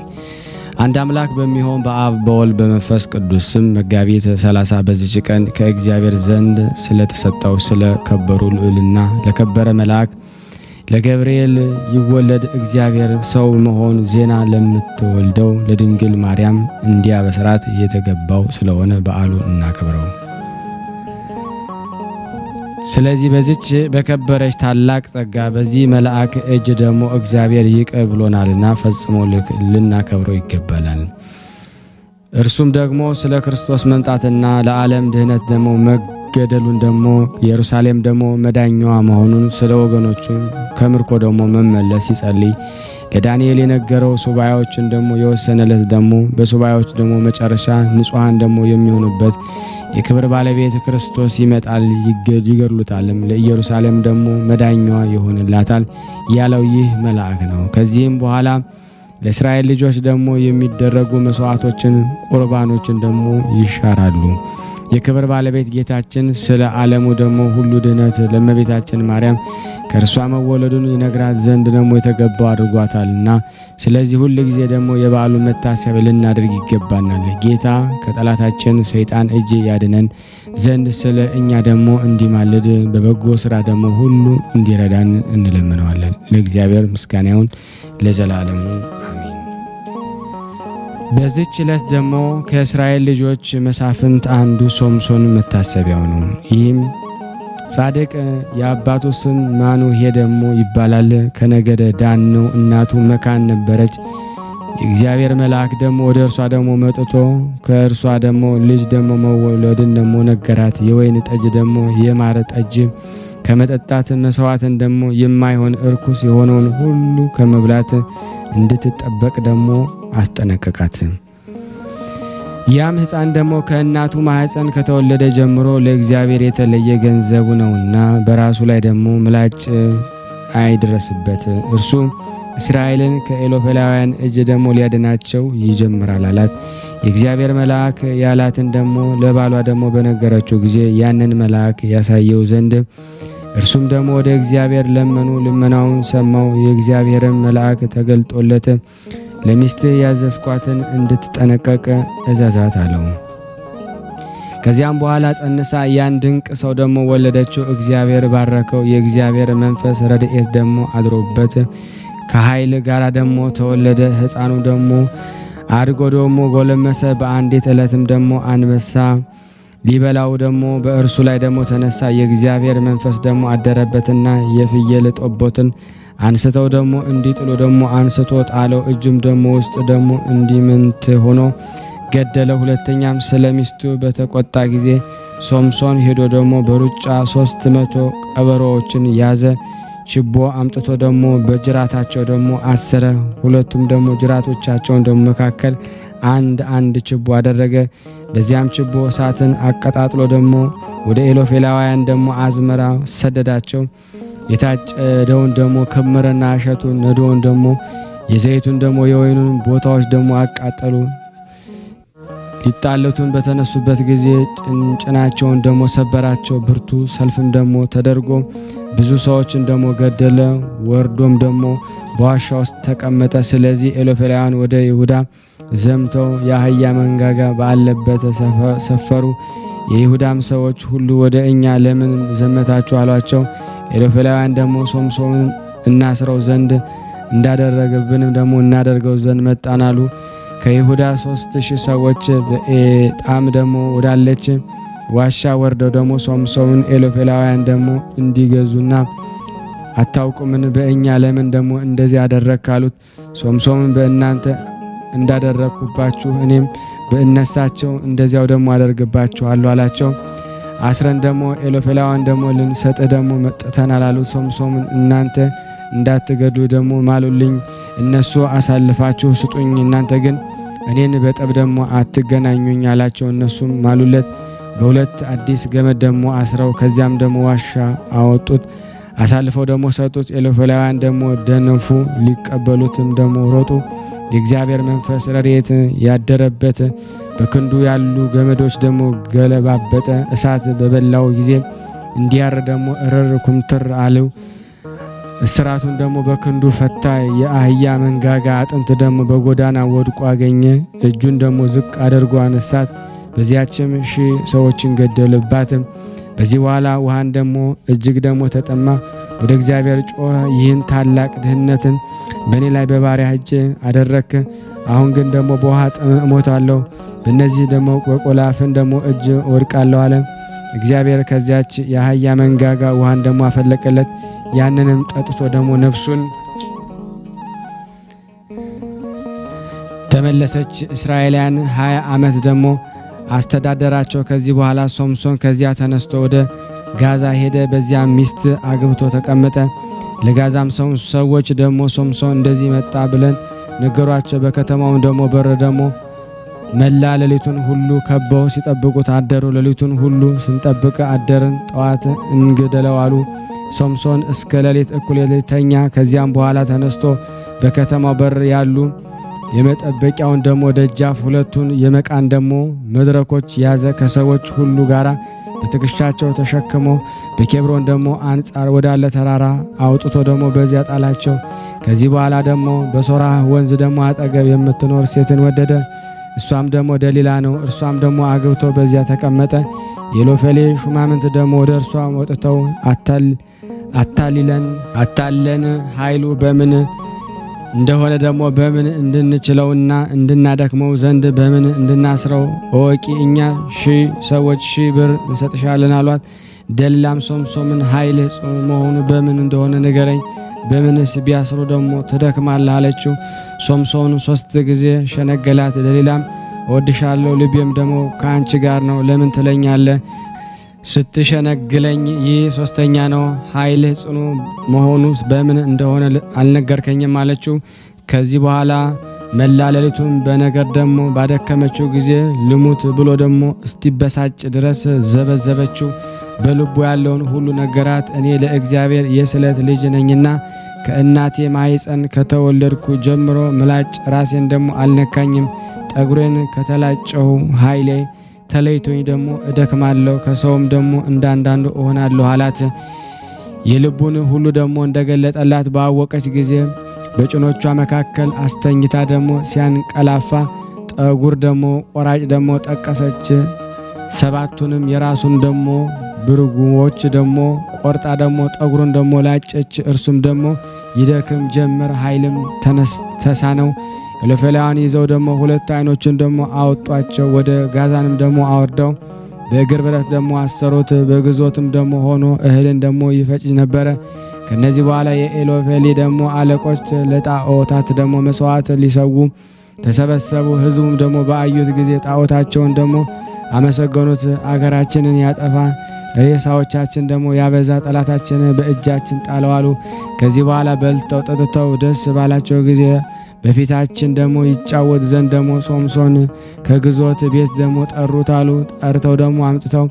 አንድ አምላክ በሚሆን በአብ በወልድ በመንፈስ ቅዱስ ስም መጋቢት 30 በዚች ቀን ከእግዚአብሔር ዘንድ ስለተሰጠው ስለ ከበሩ ልዑልና ለከበረ መልአክ ለገብርኤል ይወለድ እግዚአብሔር ሰው መሆን ዜና ለምትወልደው ለድንግል ማርያም እንዲያበስራት የተገባው ስለሆነ በዓሉን እናከብረው። ስለዚህ በዚች በከበረች ታላቅ ጸጋ በዚህ መልአክ እጅ ደግሞ እግዚአብሔር ይቅር ብሎናልና ፈጽሞ ልናከብረው ይገባላል። እርሱም ደግሞ ስለ ክርስቶስ መምጣትና ለዓለም ድህነት ደግሞ ገደሉን ደግሞ ኢየሩሳሌም ደግሞ መዳኛዋ መሆኑን ስለ ወገኖቹ ከምርኮ ደግሞ መመለስ ይጸልይ ለዳንኤል የነገረው ሱባኤዎችን ደግሞ የወሰነለት ደግሞ በሱባኤዎች ደግሞ መጨረሻ ንጹሃን ደግሞ የሚሆኑበት የክብር ባለቤት ክርስቶስ ይመጣል፣ ይገድሉታልም፣ ለኢየሩሳሌም ደግሞ መዳኛዋ ይሆንላታል ያለው ይህ መልአክ ነው። ከዚህም በኋላ ለእስራኤል ልጆች ደግሞ የሚደረጉ መስዋዕቶችን ቁርባኖችን ደግሞ ይሻራሉ። የክብር ባለቤት ጌታችን ስለ ዓለሙ ደግሞ ሁሉ ድህነት ለእመቤታችን ማርያም ከእርሷ መወለዱን ይነግራት ዘንድ ደግሞ የተገባው አድርጓታልና ስለዚህ ሁሉ ጊዜ ደግሞ የበዓሉን መታሰቢያ ልናደርግ ይገባናል። ጌታ ከጠላታችን ሰይጣን እጅ ያድነን ዘንድ ስለ እኛ ደግሞ እንዲማልድ በበጎ ስራ ደግሞ ሁሉ እንዲረዳን እንለምነዋለን። ለእግዚአብሔር ምስጋና ይሁን ለዘላለሙ አሜን። በዚህች ዕለት ደግሞ ከእስራኤል ልጆች መሳፍንት አንዱ ሶምሶን መታሰቢያው ነው። ይህም ጻድቅ የአባቱ ስም ማኑሄ ደግሞ ይባላል። ከነገደ ዳን ነው። እናቱ መካን ነበረች። የእግዚአብሔር መልአክ ደግሞ ወደ እርሷ ደግሞ መጥቶ ከእርሷ ደግሞ ልጅ ደግሞ መወለድን ደግሞ ነገራት። የወይን ጠጅ ደግሞ የማር ጠጅ ከመጠጣት መስዋዕትን ደግሞ የማይሆን እርኩስ የሆነውን ሁሉ ከመብላት እንድትጠበቅ ደግሞ አስጠነቀቃት። ያም ሕፃን ደግሞ ከእናቱ ማህፀን ከተወለደ ጀምሮ ለእግዚአብሔር የተለየ ገንዘቡ ነውና በራሱ ላይ ደግሞ ምላጭ አይድረስበት። እርሱ እስራኤልን ከኤሎፌላውያን እጅ ደግሞ ሊያድናቸው ይጀምራል አላት። የእግዚአብሔር መልአክ ያላትን ደግሞ ለባሏ ደግሞ በነገረችው ጊዜ ያንን መልአክ ያሳየው ዘንድ እርሱም ደግሞ ወደ እግዚአብሔር ለመኑ። ልመናውን ሰማው። የእግዚአብሔርን መልአክ ተገልጦለት ለሚስት ያዘዝኳትን እንድትጠነቀቅ እዘዛት አለው። ከዚያም በኋላ ጸንሳ ያን ድንቅ ሰው ደግሞ ወለደችው። እግዚአብሔር ባረከው። የእግዚአብሔር መንፈስ ረድኤት ደግሞ አድሮበት ከኃይል ጋር ደግሞ ተወለደ። ሕፃኑ ደግሞ አድጎ ደግሞ ጎለመሰ። በአንዲት ዕለትም ደግሞ አንበሳ ሊበላው ደግሞ በእርሱ ላይ ደግሞ ተነሳ። የእግዚአብሔር መንፈስ ደግሞ አደረበትና የፍየል ጠቦትን አንስተው ደግሞ እንዲጥሉ ደግሞ አንስቶ ጣለው። እጁም ደግሞ ውስጥ ደግሞ እንዲምንት ሆኖ ገደለ። ሁለተኛም ስለሚስቱ በተቆጣ ጊዜ ሶምሶን ሄዶ ደግሞ በሩጫ 300 ቀበሮዎችን ያዘ። ችቦ አምጥቶ ደግሞ በጅራታቸው ደግሞ አሰረ። ሁለቱም ደግሞ ጅራቶቻቸውን ደግሞ መካከል አንድ ችቦ አደረገ። በዚያም ችቦ እሳትን አቀጣጥሎ ደግሞ ወደ ኤሎፌላውያን ደግሞ አዝመራ ሰደዳቸው። የታጨደውን ደግሞ ክምርና እሸቱን ነዶውን ደግሞ የዘይቱን ደግሞ የወይኑን ቦታዎች ደግሞ አቃጠሉ። ሊጣለቱን በተነሱበት ጊዜ ጭናቸውን ደግሞ ሰበራቸው። ብርቱ ሰልፍም ደግሞ ተደርጎ ብዙ ሰዎችን ደግሞ ገደለ። ወርዶም ደግሞ በዋሻ ውስጥ ተቀመጠ። ስለዚህ ኤሎፌላውያን ወደ ይሁዳ ዘምተው የአህያ መንጋጋ ባለበት ሰፈሩ። የይሁዳም ሰዎች ሁሉ ወደ እኛ ለምን ዘመታችሁ አሏቸው። ኤሎፌላውያን ደግሞ ሶምሶንን እናስረው ዘንድ እንዳደረገብንም ደግሞ እናደርገው ዘንድ መጣን አሉ። ከይሁዳ 3000 ሰዎች በኤጣም ደግሞ ወዳለች ዋሻ ወርደው ደግሞ ሶምሶንን ኤሎፌላውያን ደግሞ እንዲገዙና አታውቁምን በእኛ ለምን ደግሞ እንደዚህ አደረግክ አሉት። ሶምሶንን በእናንተ እንዳደረግኩባችሁ እኔም በእነሳቸው እንደዚያው ደግሞ አደርግባችኋለሁ አላቸው። አስረን ደግሞ ኤሎፌላውያን ደግሞ ልንሰጥህ ደግሞ መጥተናል አሉት። ሶምሶንን እናንተ እንዳትገዱ ደግሞ ማሉልኝ፣ እነሱ አሳልፋችሁ ስጡኝ፣ እናንተ ግን እኔን በጠብ ደግሞ አትገናኙኝ አላቸው። እነሱም ማሉለት። በሁለት አዲስ ገመድ ደግሞ አስረው ከዚያም ደግሞ ዋሻ አወጡት። አሳልፈው ደግሞ ሰጡት። ኤሎፌላውያን ደግሞ ደነፉ፣ ሊቀበሉትም ደግሞ ሮጡ። የእግዚአብሔር መንፈስ ረድኤት ያደረበት በክንዱ ያሉ ገመዶች ደግሞ ገለባበጠ። እሳት በበላው ጊዜ እንዲያር ደግሞ እርር ኩምትር አለው። እስራቱን ደግሞ በክንዱ ፈታ። የአህያ መንጋጋ አጥንት ደግሞ በጎዳና ወድቆ አገኘ። እጁን ደግሞ ዝቅ አድርጎ አነሳት። በዚያችም 1000 ሰዎችን ገደለባት። በዚህ በኋላ ውሃን ደግሞ እጅግ ደግሞ ተጠማ። ወደ እግዚአብሔር ጮኸ። ይህን ታላቅ ድህነትን በእኔ ላይ በባሪያ እጅ አደረክ። አሁን ግን ደግሞ በውሃ ጥም እሞታለሁ፣ በእነዚህ ደግሞ በቆላፍን ደግሞ እጅ ወድቃለሁ አለ። እግዚአብሔር ከዚያች የአህያ መንጋጋ ውሃን ደግሞ አፈለቀለት። ያንንም ጠጥቶ ደግሞ ነፍሱን ተመለሰች። እስራኤላውያን 20 ዓመት ደግሞ አስተዳደራቸው። ከዚህ በኋላ ሶምሶን ከዚያ ተነስቶ ወደ ጋዛ ሄደ። በዚያ ሚስት አግብቶ ተቀመጠ። ለጋዛም ሰዎች ደግሞ ሶምሶን እንደዚህ መጣ ብለን ነገሯቸው። በከተማውም ደግሞ በር ደግሞ መላ ሌሊቱን ሁሉ ከበው ሲጠብቁት አደሩ። ሌሊቱን ሁሉ ስንጠብቅ አደርን፣ ጠዋት እንግደለው አሉ። ሶምሶን እስከ ሌሊት እኩል ተኛ። ከዚያም በኋላ ተነስቶ በከተማው በር ያሉ የመጠበቂያውን ደግሞ ደጃፍ ሁለቱን የመቃን ደግሞ መድረኮች ያዘ። ከሰዎች ሁሉ ጋር በትከሻቸው ተሸክሞ በኬብሮን ደግሞ አንጻር ወዳለ ተራራ አውጥቶ ደግሞ በዚያ ጣላቸው። ከዚህ በኋላ ደግሞ በሶራህ ወንዝ ደግሞ አጠገብ የምትኖር ሴትን ወደደ። እሷም ደግሞ ደሊላ ነው። እርሷም ደግሞ አግብቶ በዚያ ተቀመጠ። የሎፌሌ ሹማምንት ደግሞ ወደ እርሷ ወጥተው አታለን ኃይሉ በምን እንደሆነ ደግሞ በምን እንድንችለውና እንድናደክመው ዘንድ በምን እንድናስረው እወቂ፣ እኛ 1000 ሰዎች 1000 ብር እንሰጥሻለን አሏት። ደሊላም ሶምሶንን ኃይል ጽኑ መሆኑ በምን እንደሆነ ንገረኝ፣ በምንስ ቢያስሩ ደግሞ ትደክማለህ አለችው። ሶምሶን 3 ጊዜ ሸነገላት። ደሊላም እወድሻለሁ፣ ልቤም ደግሞ ከአንቺ ጋር ነው፣ ለምን ትለኛለህ? ስትሸነግለኝ ይህ 3ኛ ነው። ኃይልህ ጽኑ መሆኑ በምን እንደሆነ አልነገርከኝም አለችው። ከዚህ በኋላ መላ ሌሊቱን በነገር ደግሞ ባደከመችው ጊዜ ልሙት ብሎ ደግሞ እስቲበሳጭ ድረስ ዘበዘበችው። በልቡ ያለውን ሁሉ ነገራት። እኔ ለእግዚአብሔር የስለት ልጅ ነኝና ከእናቴ ማኅፀን ከተወለድኩ ጀምሮ ምላጭ ራሴን ደግሞ አልነካኝም። ጠጉሬን ከተላጨው ኃይሌ ተለይቶኝ ደግሞ እደክማለሁ፣ ከሰውም ደግሞ እንዳንዳንዱ እሆናለሁ አላት። የልቡን ሁሉ ደግሞ እንደገለጠላት ባወቀች ጊዜ በጭኖቿ መካከል አስተኝታ ደግሞ ሲያንቀላፋ ጠጉር ደግሞ ቆራጭ ደግሞ ጠቀሰች። 7ቱንም የራሱን ደግሞ ብርጉሞች ደግሞ ቆርጣ ደግሞ ጠጉሩን ደግሞ ላጨች። እርሱም ደግሞ ይደክም ጀመር፣ ኃይልም ተሳነው። ኢሎፍላውያን ይዘው ደግሞ 2 ዓይኖችን ደግሞ አወጧቸው። ወደ ጋዛንም ደግሞ አወርደው በእግር ብረት ደግሞ አሰሩት። በግዞትም ደግሞ ሆኖ እህልን ደግሞ ይፈጭ ነበረ። ከነዚህ በኋላ የኢሎፌሊ ደግሞ አለቆች ለጣዖታት ደግሞ መስዋዕት ሊሰዉ ተሰበሰቡ። ሕዝቡም ደግሞ በአዩት ጊዜ ጣዖታቸውን ደግሞ አመሰገኑት። አገራችንን ያጠፋ ሬሳዎቻችን ደግሞ ያበዛ ጠላታችንን በእጃችን ጣለው አሉ። ከዚህ በኋላ በልተው ጠጥተው ደስ ባላቸው ጊዜ በፊታችን ደግሞ ይጫወት ዘንድ ደግሞ ሶምሶን ከግዞት ቤት ደግሞ ጠሩት አሉ። ጠርተው ደግሞ አምጥተው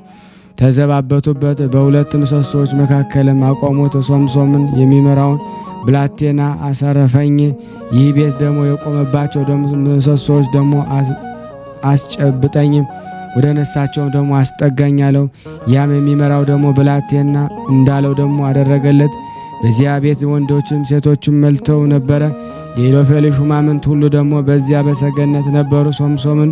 ተዘባበቱበት። በ2 ምሰሶች መካከልም አቆሙት። ሶምሶንን የሚመራውን ብላቴና አሰረፈኝ። ይህ ቤት ደግሞ የቆመባቸው ደግሞ ምሰሶች ደግሞ አስጨብጠኝ፣ ወደ ነሳቸው ደግሞ አስጠጋኝ አለው። ያም የሚመራው ደግሞ ብላቴና እንዳለው ደግሞ አደረገለት። በዚያ ቤት ወንዶችም ሴቶችም መልተው ነበረ። የኢሎፌሊ ሹማምንት ሁሉ ደግሞ በዚያ በሰገነት ነበሩ። ሶምሶንን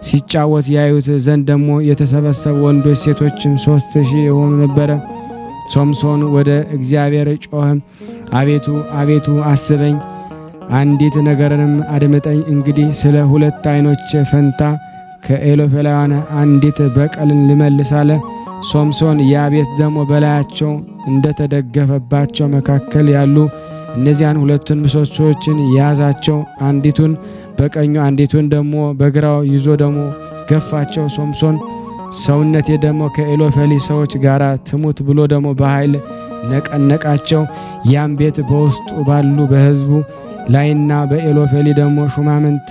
ሲጫወት ያዩት ዘንድ ደግሞ የተሰበሰቡ ወንዶች ሴቶችም 3000 የሆኑ ነበረ። ሶምሶን ወደ እግዚአብሔር ጮኸ። አቤቱ አቤቱ አስበኝ፣ አንዲት ነገርንም አድምጠኝ። እንግዲህ ስለ 2 ዓይኖች ፈንታ ከኢሎፍላውያን አንዲት በቀልን ልመልስ አለ። ሶምሶን ያ ቤት ደግሞ በላያቸው እንደተደገፈባቸው መካከል ያሉ እነዚያን 2 ምሰሶችን ያዛቸው። አንዲቱን በቀኙ አንዲቱን ደግሞ በግራው ይዞ ደግሞ ገፋቸው። ሶምሶን ሰውነቴ ደግሞ ከኢሎፌሊ ሰዎች ጋር ትሙት ብሎ ደግሞ በኃይል ነቀነቃቸው። ያም ቤት በውስጡ ባሉ በሕዝቡ ላይና በኢሎፌሊ ደግሞ ሹማምንት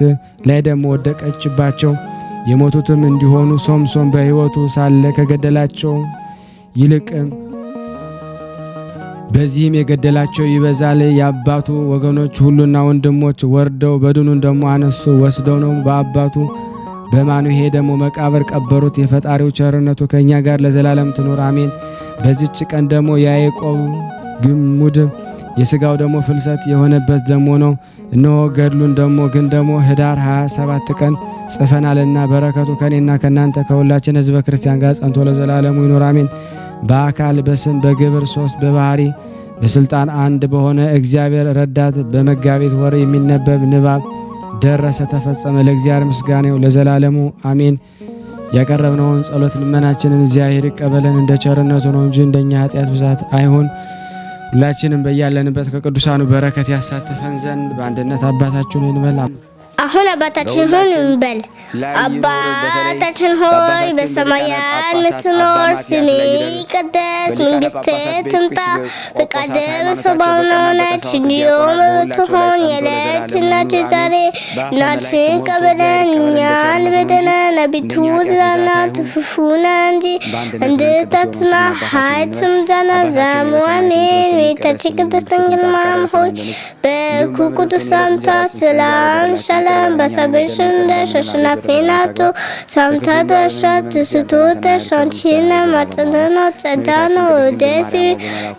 ላይ ደግሞ ወደቀችባቸው። የሞቱትም እንዲሆኑ ሶምሶን በሕይወቱ ሳለ ከገደላቸው ይልቅ በዚህም የገደላቸው ይበዛል። የአባቱ ወገኖች ሁሉና ወንድሞች ወርደው በድኑን ደግሞ አነሱ፣ ወስደው ነው በአባቱ በማኑሄ ደግሞ መቃብር ቀበሩት። የፈጣሪው ቸርነቱ ከኛ ጋር ለዘላለም ትኖር አሜን። በዚች ቀን ደግሞ የያዕቆብ ግሙድ የሥጋው ደግሞ ፍልሰት የሆነበት ደግሞ ነው። እነሆ ገድሉን ደግሞ ግን ደግሞ ህዳር 27 ቀን ጽፈናልና በረከቱ ከኔና ከናንተ ከሁላችን ሕዝበ ክርስቲያን ጋር ጸንቶ ለዘላለሙ ይኖር አሜን። በአካል በስም በግብር 3 በባህሪ በስልጣን 1 በሆነ እግዚአብሔር ረዳት በመጋቢት ወር የሚነበብ ንባብ ደረሰ ተፈጸመ። ለእግዚአብሔር ምስጋናው ለዘላለሙ አሜን። ያቀረብነውን ጸሎት ልመናችንን እግዚአብሔር ይቀበለን እንደ ቸርነቱ ነው እንጂ እንደኛ ኃጢአት ብዛት አይሁን። ሁላችንም በያለንበት ከቅዱሳኑ በረከት ያሳትፈን ዘንድ በአንድነት አባታችን እንበል። አሁን አባታችን ሆይ እንበል። አባታችን ሆይ በሰማያት የምትኖር፣ ስምህ ይቀደስ፣ መንግስትህ ትምጣ፣ ፈቃድህ በሰማይ እንደሆነች እንዲሁም በምድር የዕለት እንጀራችንን ዛሬ ስጠን፣ በደላችንን እኛን በደለን አቤቱ ወደን አታግባን እንጂ እንድታትና ኃይል ዘላለሙ አሜን። እመቤታችን ቅድስት ድንግል ማርያም ሆይ በኩ ቅዱሳን ሰላም በሰብሽ እንደሽ አሸናፊ ናቱ ሳምታ ደርሻት ስቶተ ሻንቺና ማጽነና ጸዳና ወደሲ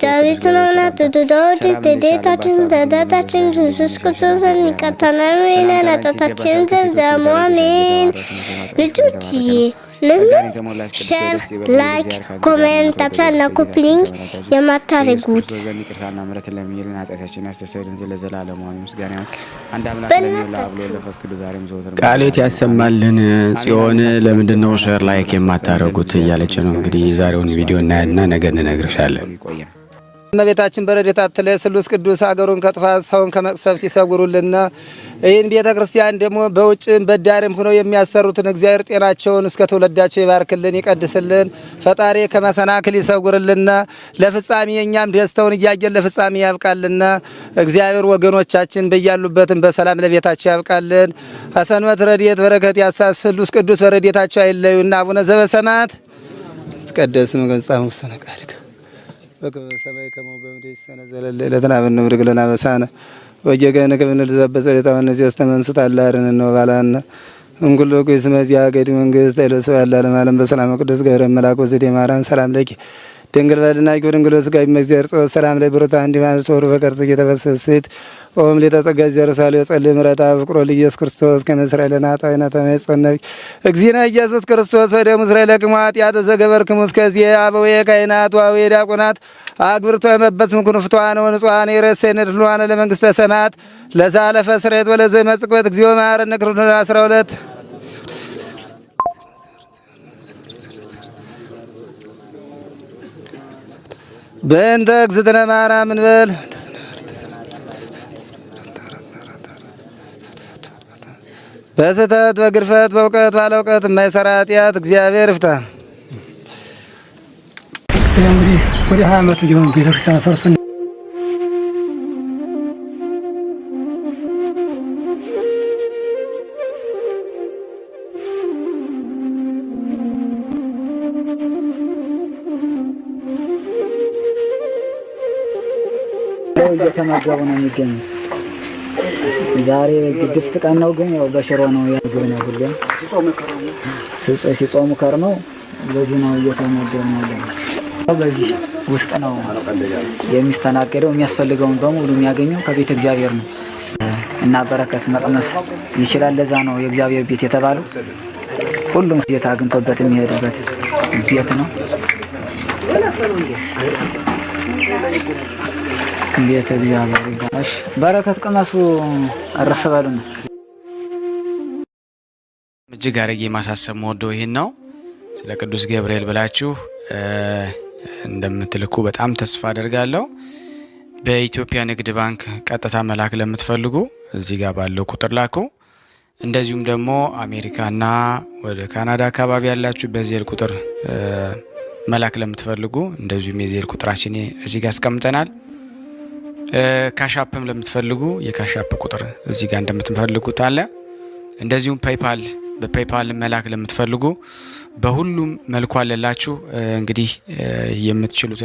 ዳዊት ነውና ትዶዶች ተዴታችን ተዳታችን ኢየሱስ ክርስቶስን ይቀርታናል ነጣታችን ዘንዘሙ አሜን። ልጆችዬ ሼር፣ ላይክ፣ ኮሜንት አብሳና ኮፒሊንግ የማታረጉት ቃሌት ያሰማልን። ጽዮን ለምንድነው ሼር ላይክ የማታረጉት እያለች ነው። እንግዲህ ዛሬውን ቪዲዮ እናያልና ነገ እንነግርሻለን። እመቤታችን በረድኤታ ትለይ ስሉስ ቅዱስ አገሩን ከጥፋት ሰውን ከመቅሰፍት ይሰውሩልና። ይህን ቤተ ክርስቲያን ደግሞ በውጭም በዳርም ሆነው የሚያሰሩትን እግዚአብሔር ጤናቸውን እስከ ትውልዳቸው ይባርክልን ይቀድስልን። ፈጣሪ ከመሰናክል ይሰውርልና። ለፍጻሜ እኛም ደስታውን እያየን ለፍጻሜ ያብቃልና። እግዚአብሔር ወገኖቻችን በያሉበትም በሰላም ለቤታቸው ያብቃልን። ሐሰንበት ረድኤት በረከት ያሳስ ስሉስ ቅዱስ በረድኤታቸው አይለዩና። አቡነ ዘበሰማያት ይትቀደስ ስምከ ወይትጸድቅ ቃልከ በከመ በሰማይ ከማሁ በምድር ሲሳየነ ዘለለ ዕለትነ ሀበነ ኅቡር ለነ አበሳነ ወጌጋየነ ከመ ንርዛዕ በጸሎተ እምይእዜሰ ተመንሥእ አላርነ ወባልሐነ እምኩሉ ኩይ እስመ ዚአከ መንግሥት ኃይለ ወስብሐት ለዓለመ ዓለም በሰላም ቅዱስ ገብርኤል መልአክ ወዘዴ ማርያም ሰላም ለኪ ድንግል በድናቂ ድንግል ወሥጋኪ እምእግዚአብሔር ጸወት ሰላም ላይ ብሩታ እንዲማንስ ወሩ በቀርጽ የተበሰስት ኦም ለተጸጋ ዘርሳሌ ጸልይ ምረታ ፍቅሮ ለኢየሱስ ክርስቶስ ከመስራኤል ናጣይና ተመጽነብ እግዚእነ ኢየሱስ ክርስቶስ ወደ እስራኤል ለቅማት ያተ ዘገበርክሙ እስከዚህ አበዌ ካህናት ወአበዌ ዲያቆናት አግብርቶ የመበጽም ኩንፍቷን ወንጹሃን የረሰነ ድሏን ለመንግስተ ሰማያት ለዛለፈ ስሬት ወለዘ መጽቆት እግዚኦ መሐረነ ክርስቶስ 12 በእንተ እግዝእትነ ማርያም እንበል በስህተት በግርፈት በእውቀት ባለ እውቀት የማይሰራ ኃጢአት እግዚአብሔር ይፍታ። እንግዲህ ወደ 20 ዓመቱ ሊሆን ቤተክርስቲያን ፈርሶ እየተመገቡ ነው የሚገኙት። ዛሬ ግድፍት ቀን ነው፣ ግን ያው በሽሮ ነው ያገኘው። ሁሉም ሲጾሙ ከርመው በዚህ ነው እየተመገቡ ነው። በዚህ ውስጥ ነው የሚስተናገደው። የሚያስፈልገውን በሙሉ የሚያገኘው ከቤተ እግዚአብሔር ነው እና በረከት መቅመስ ይችላል። ለዛ ነው የእግዚአብሔር ቤት የተባለው። ሁሉም ጌታ አግኝቶበት የሚሄድበት ቤት ነው። ቤተ እግዚአብሔር ይባላል። በረከት ቅመሱ፣ አረፍ በሉ ነው። እጅግ አድርጌ ማሳሰብ ወደው ይሄን ነው። ስለ ቅዱስ ገብርኤል ብላችሁ እንደምትልኩ በጣም ተስፋ አደርጋለሁ። በኢትዮጵያ ንግድ ባንክ ቀጥታ መላክ ለምትፈልጉ እዚህ ጋር ባለው ቁጥር ላኩ። እንደዚሁም ደግሞ አሜሪካና ወደ ካናዳ አካባቢ ያላችሁ በዜል ቁጥር መላክ ለምትፈልጉ እንደዚሁም የዜል ቁጥራችን እዚህ ጋር አስቀምጠናል። ካሻፕም ለምትፈልጉ የካሻፕ ቁጥር እዚህ ጋር እንደምትፈልጉት አለ። እንደዚሁም ፔይፓል በፔይፓል መላክ ለምትፈልጉ በሁሉም መልኩ አለላችሁ። እንግዲህ የምትችሉትን